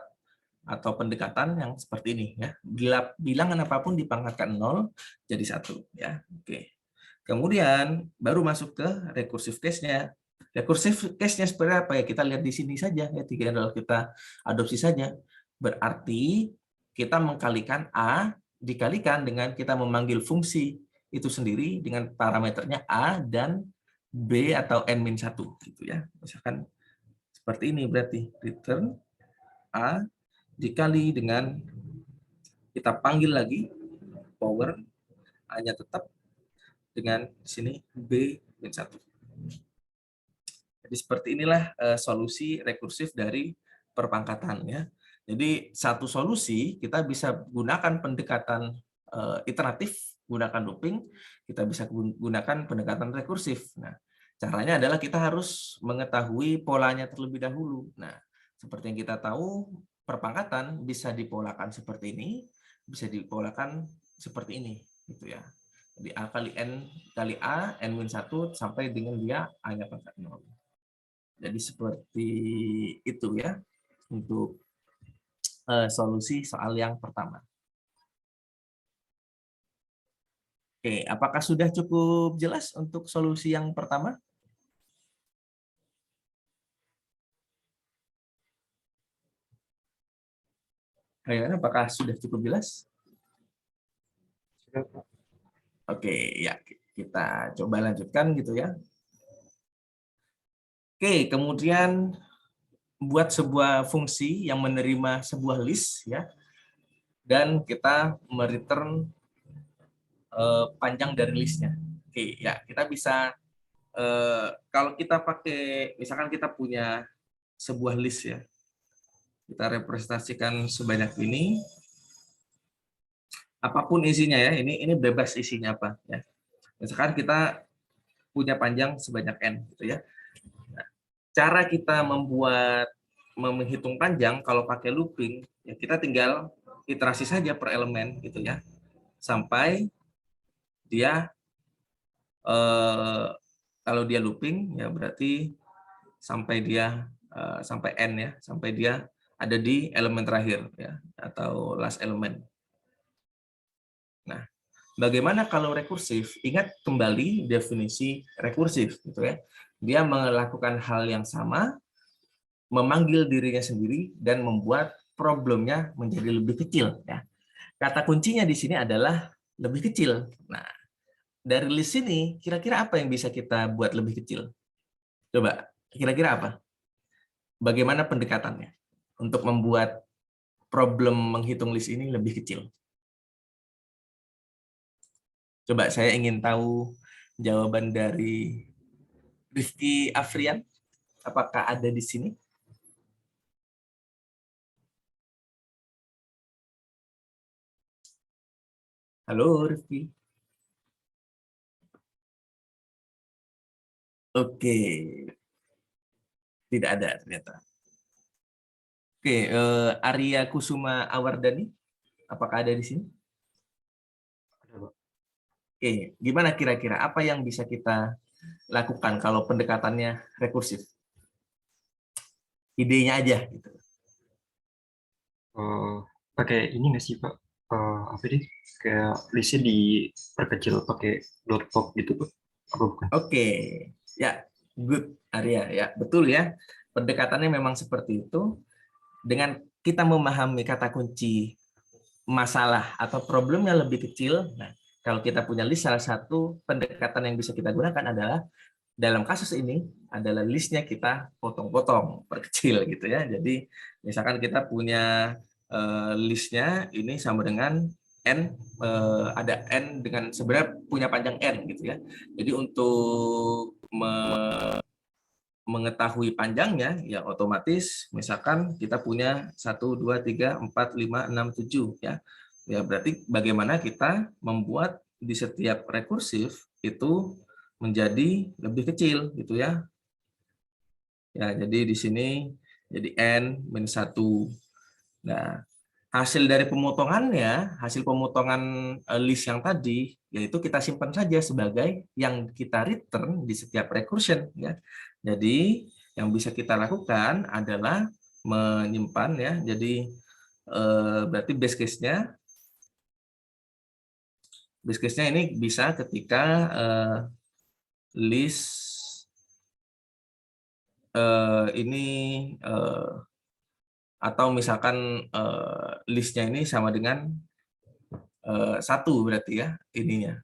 atau pendekatan yang seperti ini ya. Bila bilangan apapun dipangkatkan 0 jadi 1 ya. Oke. Kemudian baru masuk ke recursive case-nya. Recursive case-nya seperti apa ya? Kita lihat di sini saja ya, tinggal kita adopsi saja. Berarti kita mengkalikan A dikalikan dengan kita memanggil fungsi itu sendiri dengan parameternya A dan B atau N-1 gitu ya. Misalkan seperti ini, berarti return A dikali dengan kita panggil lagi power A-nya tetap dengan sini B-1. Jadi seperti inilah solusi rekursif dari perpangkatan ya. Jadi satu solusi kita bisa gunakan pendekatan iteratif, gunakan looping, kita bisa gunakan pendekatan rekursif. Nah, caranya adalah kita harus mengetahui polanya terlebih dahulu. Nah, seperti yang kita tahu, perpangkatan bisa dipolakan seperti ini, bisa dipolakan seperti ini, gitu ya. Jadi A kali N kali A, N-1 sampai dengan dia A-nya pangkat 0. Jadi seperti itu ya untuk solusi soal yang pertama. Oke, apakah sudah cukup jelas untuk solusi yang pertama? Kalian apakah sudah cukup jelas? Sudah, Pak. Oke, ya kita coba lanjutkan gitu ya. Oke, kemudian buat sebuah fungsi yang menerima sebuah list ya, dan kita mereturn panjang dari listnya. Oke, ya kita bisa kalau kita pakai, misalkan kita punya sebuah list ya, kita representasikan sebanyak ini, apapun isinya ya, ini bebas isinya apa ya. Misalkan kita punya panjang sebanyak n gitu ya. Nah, cara kita menghitung panjang kalau pakai looping ya, kita tinggal iterasi saja per elemen gitu ya, sampai dia kalau dia looping ya berarti sampai dia sampai n ya, sampai dia ada di elemen terakhir ya, atau last element. Nah, bagaimana kalau rekursif? Ingat kembali definisi rekursif gitu ya. Dia melakukan hal yang sama, memanggil dirinya sendiri dan membuat problemnya menjadi lebih kecil ya. Kata kuncinya di sini adalah lebih kecil. Nah, dari list ini kira-kira apa yang bisa kita buat lebih kecil? Coba, kira-kira apa? Bagaimana pendekatannya untuk membuat problem menghitung list ini lebih kecil? Coba saya ingin tahu jawaban dari Rifki Afrian. Apakah ada di sini? Halo Rifki. Oke, tidak ada ternyata. Oke, Arya Kusuma Awardani, apakah ada di sini? Ada, Pak. Oke, gimana kira-kira apa yang bisa kita lakukan kalau pendekatannya rekursif? Idenya aja gitu. Pakai ini nggak sih, Pak? Apa sih? Kayak listnya diperkecil pakai dot pop gitu, Pak? Apa bukan? Oke, ya, good Arya, ya betul ya. Pendekatannya memang seperti itu. Dengan kita memahami kata kunci masalah atau problemnya lebih kecil. Nah, kalau kita punya list, salah satu pendekatan yang bisa kita gunakan adalah dalam kasus ini adalah listnya kita potong-potong, perkecil gitu ya. Jadi misalkan kita punya listnya ini sama dengan n, ada n dengan sebenarnya punya panjang n gitu ya. Jadi untuk mengetahui panjangnya ya otomatis misalkan kita punya 1 2 3 4 5 6 7 ya. Ya berarti bagaimana kita membuat di setiap rekursif itu menjadi lebih kecil gitu ya. Ya, jadi di sini jadi n-1. Nah, hasil dari pemotongannya, hasil pemotongan list yang tadi, yaitu kita simpan saja sebagai yang kita return di setiap recursion ya. Jadi yang bisa kita lakukan adalah menyimpan ya. Jadi berarti base case-nya ini bisa ketika list ini atau misalkan listnya ini sama dengan 1 berarti ya ininya.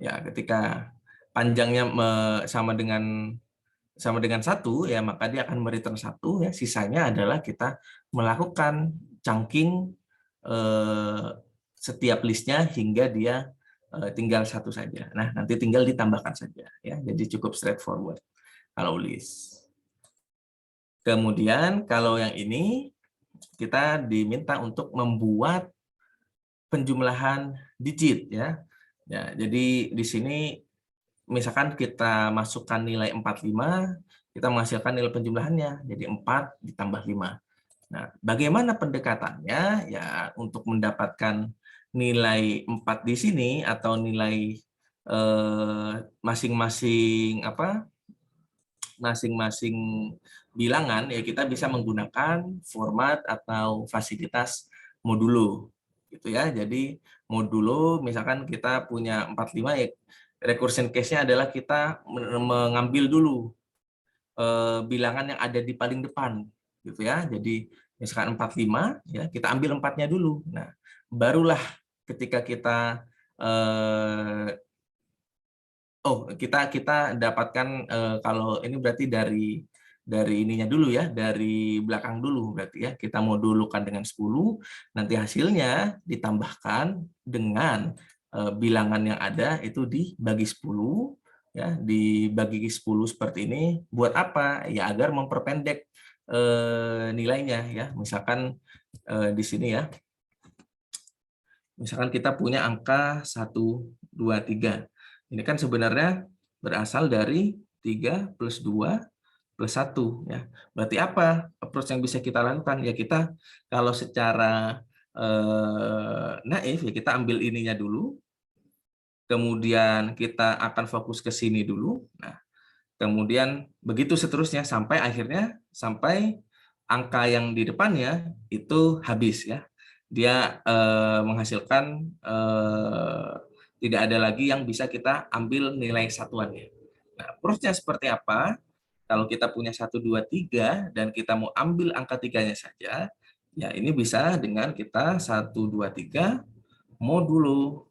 Ya, ketika panjangnya sama dengan 1 ya, maka dia akan mereturn 1 ya. Sisanya adalah kita melakukan chunking setiap listnya hingga dia tinggal 1 saja. Nah, nanti tinggal ditambahkan saja ya. Jadi cukup straightforward kalau list. Kemudian kalau yang ini kita diminta untuk membuat penjumlahan digit ya. Ya, jadi di sini misalkan kita masukkan nilai 45, kita menghasilkan nilai penjumlahannya jadi 4 ditambah 5. Nah, bagaimana pendekatannya ya untuk mendapatkan nilai 4 di sini atau nilai masing-masing masing-masing bilangan ya, kita bisa menggunakan format atau fasilitas modulo gitu ya. Jadi modulo, misalkan kita punya 45, ya recursion case-nya adalah kita mengambil dulu bilangan yang ada di paling depan, gitu ya. Jadi misalkan 45, ya kita ambil 4-nya dulu. Nah, barulah ketika kita kita dapatkan kalau ini berarti dari ininya dulu ya, dari belakang dulu berarti ya. Kita modulukan dengan 10, nanti hasilnya ditambahkan dengan bilangan yang ada itu dibagi 10 ya, dibagi 10 seperti ini. Buat apa? Ya agar memperpendek nilainya ya. Misalkan di sini ya. Misalkan kita punya angka 1, 2, 3. Ini kan sebenarnya berasal dari 3 plus 2 plus 1. Ya. Berarti apa approach yang bisa kita lakukan? Ya kita kalau secara naif, ya kita ambil ininya dulu, kemudian kita akan fokus ke sini dulu. Nah, kemudian begitu seterusnya sampai akhirnya sampai angka yang di depannya itu habis ya. Dia menghasilkan tidak ada lagi yang bisa kita ambil nilai satuannya. Nah, approach-nya seperti apa? Kalau kita punya 1, 2, 3 dan kita mau ambil angka 3-nya saja, ya ini bisa dengan kita 1, 2, 3 modulo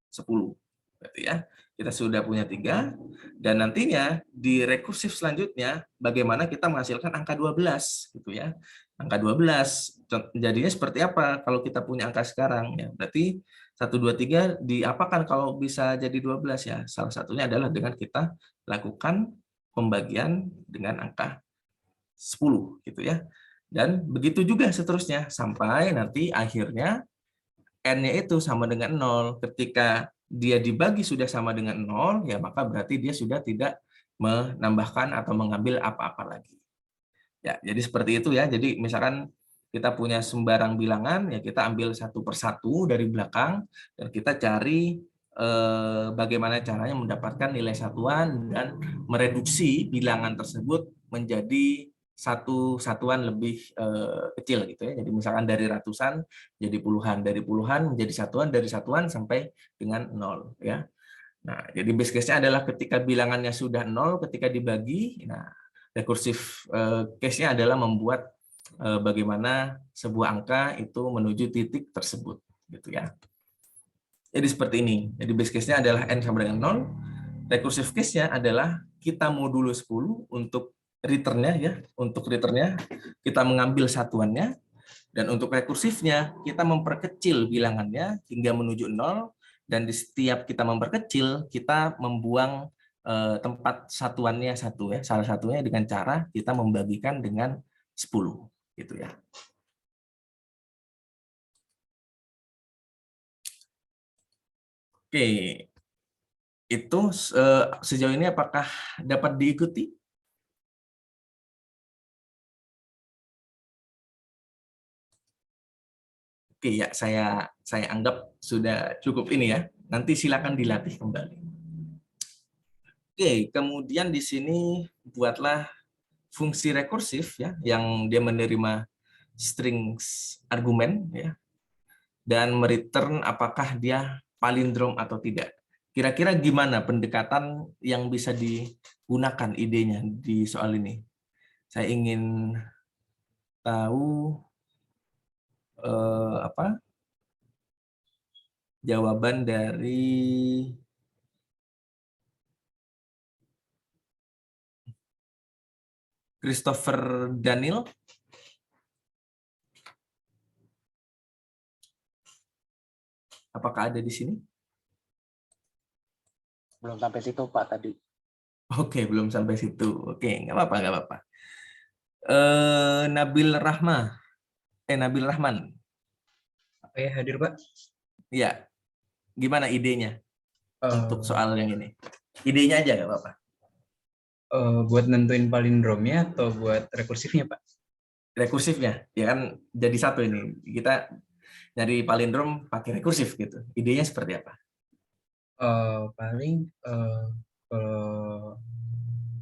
10. Berarti ya, kita sudah punya 3, dan nantinya di rekursif selanjutnya bagaimana kita menghasilkan angka 12 gitu ya. Angka 12 jadinya seperti apa kalau kita punya angka sekarang ya. Berarti 1, 2, 3 diapakan kalau bisa jadi 12 ya. Salah satunya adalah dengan kita lakukan pembagian dengan angka 10 gitu ya. Dan begitu juga seterusnya sampai nanti akhirnya N-nya itu sama dengan 0. Ketika dia dibagi sudah sama dengan 0, ya maka berarti dia sudah tidak menambahkan atau mengambil apa-apa lagi. Ya, jadi seperti itu ya. Jadi misalkan kita punya sembarang bilangan, ya kita ambil satu persatu dari belakang, dan kita cari bagaimana caranya mendapatkan nilai satuan dan mereduksi bilangan tersebut menjadi satu satuan lebih kecil gitu ya. Jadi misalkan dari ratusan jadi puluhan, dari puluhan menjadi satuan, dari satuan sampai dengan 0 ya. Nah, jadi base case-nya adalah ketika bilangannya sudah 0 ketika dibagi. Nah, rekursif case-nya adalah membuat bagaimana sebuah angka itu menuju titik tersebut gitu ya. Jadi seperti ini. Jadi base case-nya adalah N sama dengan 0. Recursive case-nya adalah kita modulo 10 untuk return-nya ya. Untuk return-nya kita mengambil satuannya, dan untuk rekursifnya kita memperkecil bilangannya hingga menuju 0, dan di setiap kita memperkecil kita membuang tempat satuannya satu ya. Salah satunya dengan cara kita membagikan dengan 10 gitu ya. Oke, itu sejauh ini apakah dapat diikuti? Oke ya, saya anggap sudah cukup ini ya. Nanti silakan dilatih kembali. Oke, kemudian di sini buatlah fungsi rekursif ya, yang dia menerima strings argumen ya, dan mereturn apakah dia palindrom atau tidak. Kira-kira gimana pendekatan yang bisa digunakan idenya di soal ini? Saya ingin tahu jawaban dari Christopher Daniel. Apakah ada di sini? Belum sampai situ Pak tadi. Oke, belum sampai situ. Oke, nggak apa-apa, nggak apa-apa. Nabil Rahman. Oke, hadir Pak. Ya, gimana idenya untuk soal yang ini? Idenya aja nggak apa-apa. Buat nentuin palindromnya atau buat rekursifnya Pak? Rekursifnya, ya kan jadi satu ini. Kita nyari palindrom pakai rekursif gitu. Idenya seperti apa? Paling kalau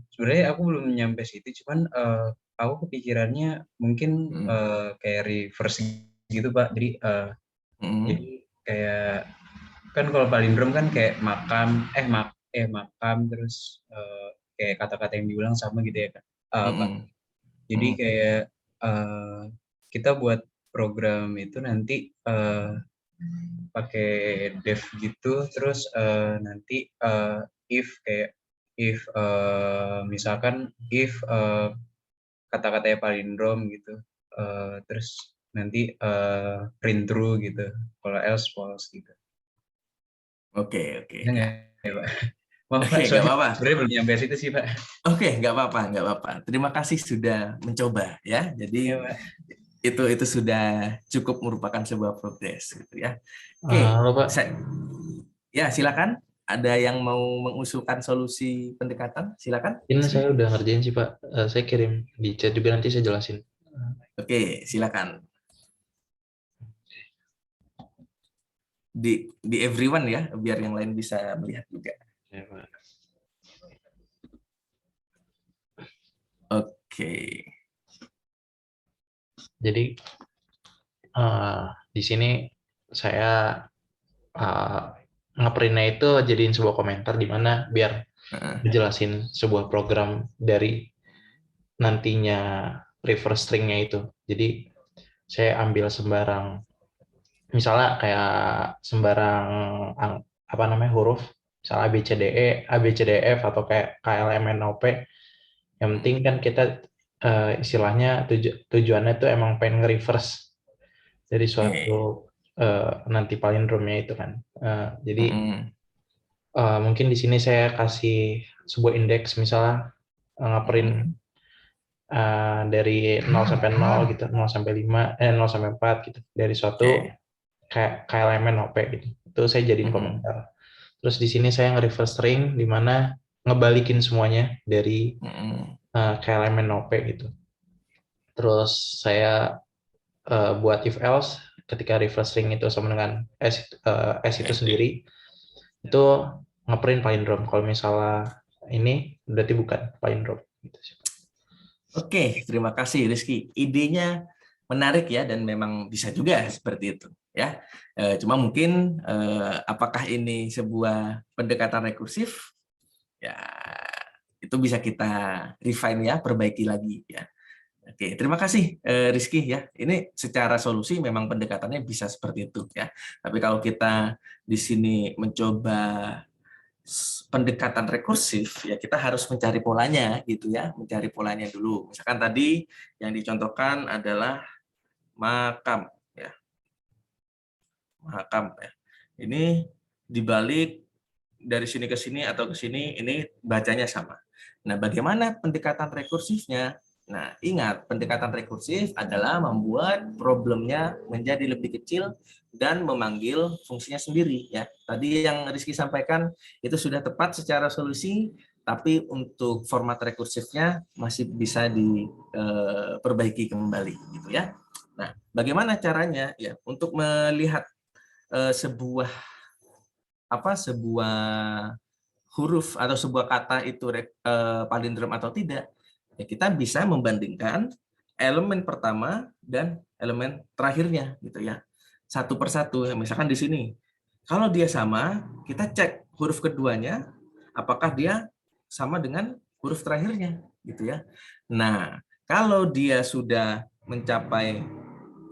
sebenarnya aku belum nyampe situ, cuman aku kepikirannya mungkin kayak reverse gitu Pak. Jadi kayak kan kalau palindrom kan kayak makam terus kayak kata-kata yang diulang sama gitu ya kan, Pak. Mm-mm. Jadi Mm. kayak kita buat program itu nanti pakai dev gitu, terus nanti if misalkan if kata-katanya palindrom gitu, terus nanti print true gitu, kalau else false gitu. Oke, Ya nggak ya. ya, Pak? Maaf Oke, Pak, nggak soalnya apa-apa. sebenarnya belum nyampe situ sih Pak. Oke, nggak apa-apa, nggak apa-apa. Terima kasih sudah mencoba ya. Ya Jadi Pak. itu sudah cukup merupakan sebuah progres gitu ya. Oke, Halo Pak, ya silakan. Ada yang mau mengusulkan solusi pendekatan? Silakan. ini Rizky. saya udah ngerjain sih Pak. Saya kirim di chat juga, nanti saya jelasin. Oke, silakan. Di everyone ya, biar yang lain bisa melihat juga. Ya, Pak. Oke. Jadi di sini saya ngeprintnya itu jadiin sebuah komentar di mana biar ngejelasin sebuah program dari nantinya reverse stringnya itu. Jadi saya ambil sembarang, misalnya kayak sembarang apa namanya huruf, misalnya A B C D E F atau kayak KLMNOP. Yang penting kan kita istilahnya tujuannya itu emang pengen nge-reverse dari suatu nanti palindromnya itu kan. Jadi mungkin di sini saya kasih sebuah indeks, misalnya ngeprint dari 0 sampai 0 gitu, 0 sampai 5, 0 sampai 4 gitu, dari suatu kayak elemen OP gitu. Itu saya jadiin komentar. Terus di sini saya nge-reverse string di mana ngebalikin semuanya dari elemen OP gitu. Terus saya buat if else ketika reverse string itu sama dengan S itu sendiri, itu ngeprint palindrom. Kalau misalnya ini berarti bukan palindrom gitu sih. Oke, terima kasih Rizky. Idenya menarik ya, dan memang bisa juga seperti itu ya. Cuma mungkin apakah ini sebuah pendekatan rekursif? Ya, itu bisa kita refine ya, perbaiki lagi ya. Oke, terima kasih Rizky ya. Ini secara solusi memang pendekatannya bisa seperti itu ya. Tapi kalau kita di sini mencoba pendekatan rekursif, ya kita harus mencari polanya gitu ya, mencari polanya dulu. Misalkan tadi yang dicontohkan adalah makam ya. Makam ya. Ini dibalik dari sini ke sini atau ke sini, ini bacanya sama. Nah, bagaimana pendekatan rekursifnya? Nah, ingat, pendekatan rekursif adalah membuat problemnya menjadi lebih kecil dan memanggil fungsinya sendiri ya. Tadi yang Rizky sampaikan itu sudah tepat secara solusi, tapi untuk format rekursifnya masih bisa diperbaiki kembali gitu ya. Nah, bagaimana caranya ya untuk melihat sebuah huruf atau sebuah kata itu palindrom atau tidak, ya kita bisa membandingkan elemen pertama dan elemen terakhirnya gitu ya, satu persatu. Misalkan di sini kalau dia sama, kita cek huruf keduanya apakah dia sama dengan huruf terakhirnya gitu ya. Nah, kalau dia sudah mencapai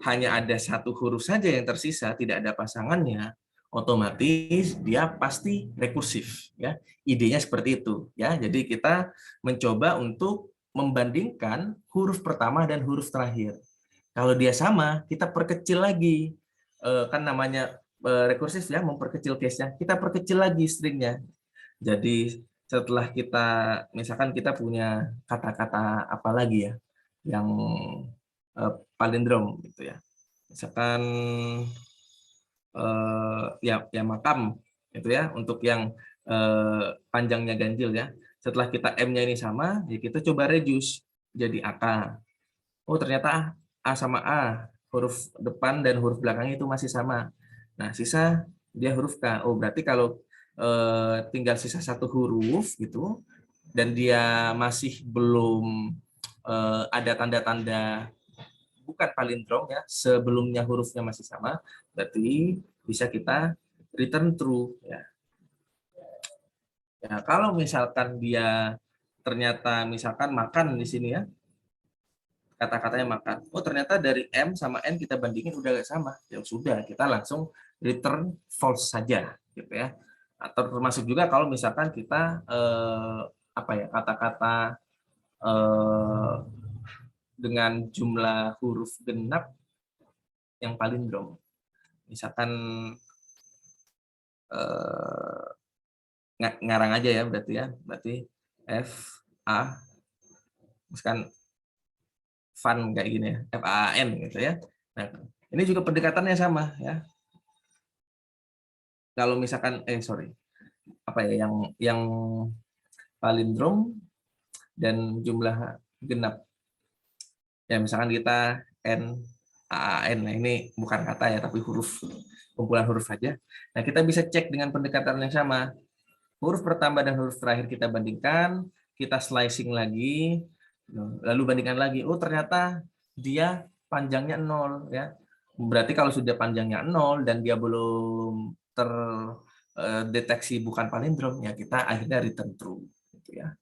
hanya ada satu huruf saja yang tersisa, tidak ada pasangannya, otomatis dia pasti rekursif ya. Idenya seperti itu ya. Jadi kita mencoba untuk membandingkan huruf pertama dan huruf terakhir. Kalau dia sama, kita perkecil lagi. Kan namanya rekursif ya, memperkecil case-nya. Kita perkecil lagi stringnya. Jadi setelah kita, misalkan kita punya kata-kata apa lagi ya yang palindrom gitu ya. Misalkan ya makam itu ya, untuk yang panjangnya ganjil ya. Setelah kita M-nya ini sama, ya kita coba reduce jadi AK. Oh, ternyata A sama A, huruf depan dan huruf belakangnya itu masih sama. Nah, sisa dia huruf K. Oh, berarti kalau tinggal sisa satu huruf gitu dan dia masih belum ada tanda-tanda bukan palindrom ya, sebelumnya hurufnya masih sama, berarti bisa kita return true ya. Ya, kalau misalkan dia ternyata misalkan makan di sini ya, kata-katanya makan. Oh, ternyata dari M sama N kita bandingin udah gak sama. Ya sudah, kita langsung return false saja gitu ya. Atau termasuk juga kalau misalkan kita apa ya, kata-kata dengan jumlah huruf genap yang palindrom. Misalkan ngarang aja ya berarti ya. Berarti F A misalkan fun kayak gini ya, FAN gitu ya. Nah, ini juga pendekatannya sama ya. Kalau misalkan apa ya, yang palindrom dan jumlah genap. Ya misalkan kita NAAN, nah ini bukan kata ya tapi huruf, kumpulan huruf saja. Nah, kita bisa cek dengan pendekatan yang sama. Huruf pertama dan huruf terakhir kita bandingkan, kita slicing lagi, lalu bandingkan lagi. Oh, ternyata dia panjangnya 0 ya. Berarti kalau sudah panjangnya 0 dan dia belum terdeteksi bukan palindrom, ya kita akhirnya return true gitu ya.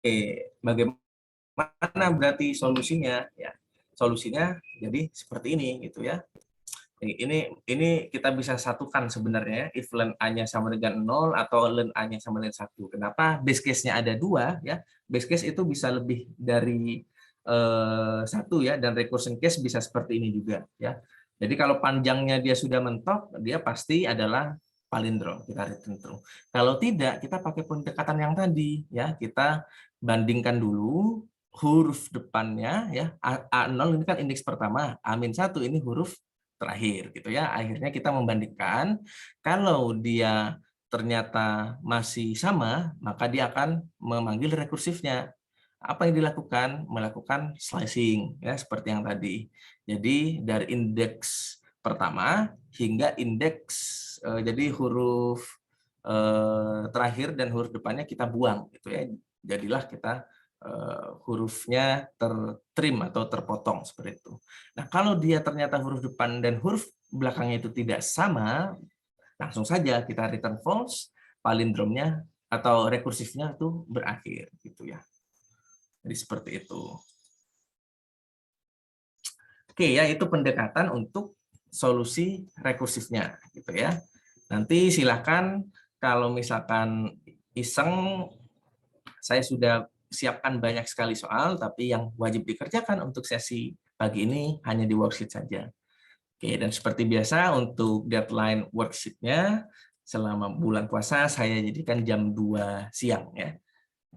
Oke, bagaimana berarti solusinya ya? Solusinya jadi seperti ini gitu ya. Ini kita bisa satukan sebenarnya if len A-nya sama dengan 0 atau len A-nya sama dengan 1. Kenapa? Base case-nya ada 2 ya. Base case itu bisa lebih dari 1 ya, dan recursion case bisa seperti ini juga ya. Jadi kalau panjangnya dia sudah mentok, dia pasti adalah palindrom, kita return true. Kalau tidak, kita pakai pendekatan yang tadi ya, kita bandingkan dulu huruf depannya ya. A0 ini kan indeks pertama, A-1 ini huruf terakhir gitu ya. Akhirnya kita membandingkan, kalau dia ternyata masih sama, maka dia akan memanggil rekursifnya. Apa yang dilakukan? Melakukan slicing ya, seperti yang tadi. Jadi dari indeks pertama hingga indeks jadi huruf terakhir dan huruf depannya kita buang gitu ya. Jadilah kita hurufnya tertrim atau terpotong seperti itu. Nah, kalau dia ternyata huruf depan dan huruf belakangnya itu tidak sama, langsung saja kita return false, palindromnya atau rekursifnya itu berakhir gitu ya. Jadi seperti itu. Oke ya, itu pendekatan untuk solusi rekursifnya gitu ya. Nanti silakan kalau misalkan iseng, saya sudah siapkan banyak sekali soal, tapi yang wajib dikerjakan untuk sesi pagi ini hanya di worksheet saja. Oke, dan seperti biasa untuk deadline worksheet-nya selama bulan puasa saya jadikan jam 2 siang ya.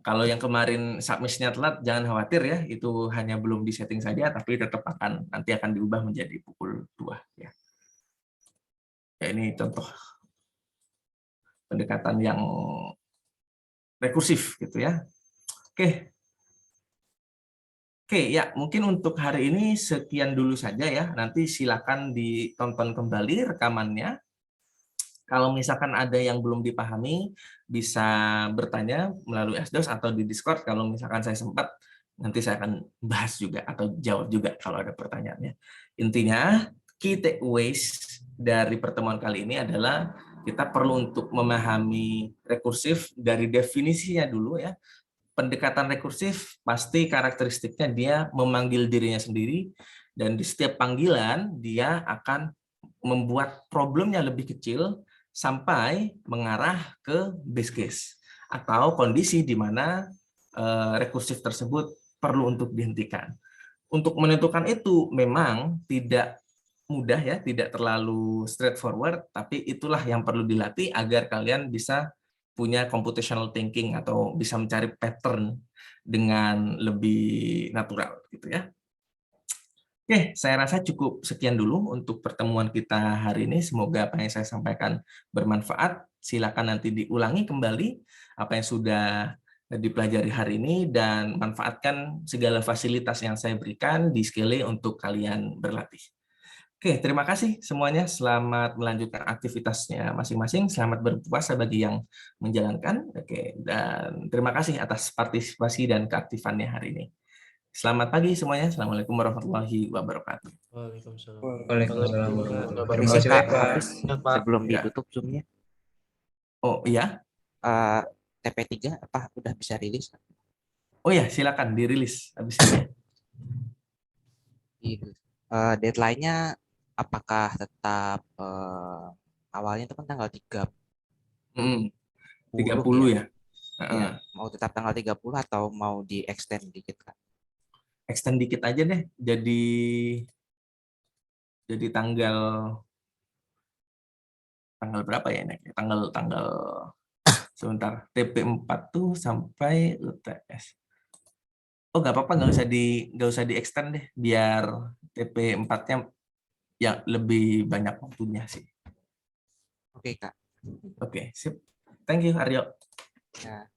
Kalau yang kemarin submission-nya telat, jangan khawatir ya, itu hanya belum disetting saja, tapi tetap nanti akan diubah menjadi pukul 2 ya. Ya, ini contoh pendekatan yang rekursif gitu ya. Oke. Oke, ya mungkin untuk hari ini sekian dulu saja ya. Nanti silakan ditonton kembali rekamannya. Kalau misalkan ada yang belum dipahami, bisa bertanya melalui Sdos atau di Discord. Kalau misalkan saya sempat, nanti saya akan bahas juga atau jawab juga kalau ada pertanyaannya. Intinya, key takeaways dari pertemuan kali ini adalah kita perlu untuk memahami rekursif dari definisinya dulu ya. Pendekatan rekursif pasti karakteristiknya dia memanggil dirinya sendiri, dan di setiap panggilan dia akan membuat problemnya lebih kecil sampai mengarah ke base case atau kondisi di mana rekursif tersebut perlu untuk dihentikan. Untuk menentukan itu memang tidak mudah ya, tidak terlalu straightforward, tapi itulah yang perlu dilatih agar kalian bisa punya computational thinking atau bisa mencari pattern dengan lebih natural gitu ya. Oke, saya rasa cukup sekian dulu untuk pertemuan kita hari ini. Semoga apa yang saya sampaikan bermanfaat. Silakan nanti diulangi kembali apa yang sudah dipelajari hari ini dan manfaatkan segala fasilitas yang saya berikan di Skillly untuk kalian berlatih. Oke, terima kasih semuanya. Selamat melanjutkan aktivitasnya masing-masing. Selamat berpuasa bagi yang menjalankan. Oke, dan terima kasih atas partisipasi dan keaktifannya hari ini. Selamat pagi semuanya. Assalamualaikum warahmatullahi wabarakatuh. Waalaikumsalam. Waalaikumsalam warahmatullahi wabarakatuh. Terima Permisi kasih Kak, banyak, Pak. Hafiz, sebelum Ya. ditutup Zoom-nya, Oh iya, TP3 apa udah bisa rilis? oh ya, silakan dirilis habis ini. Gitu. Deadline-nya apakah tetap awalnya itu kan tanggal 30 30 ya. ya? Mau tetap tanggal 30 atau mau di-extend dikit Kak? Extend dikit aja deh. Jadi tanggal berapa ya Nek? Tanggal sebentar. TP4 tuh sampai UTS. Oh nggak apa-apa, nggak usah di extend deh, biar TP4-nya ya lebih banyak waktunya sih. Oke Kak. Oke, sip. Thank you Aryo. Ya.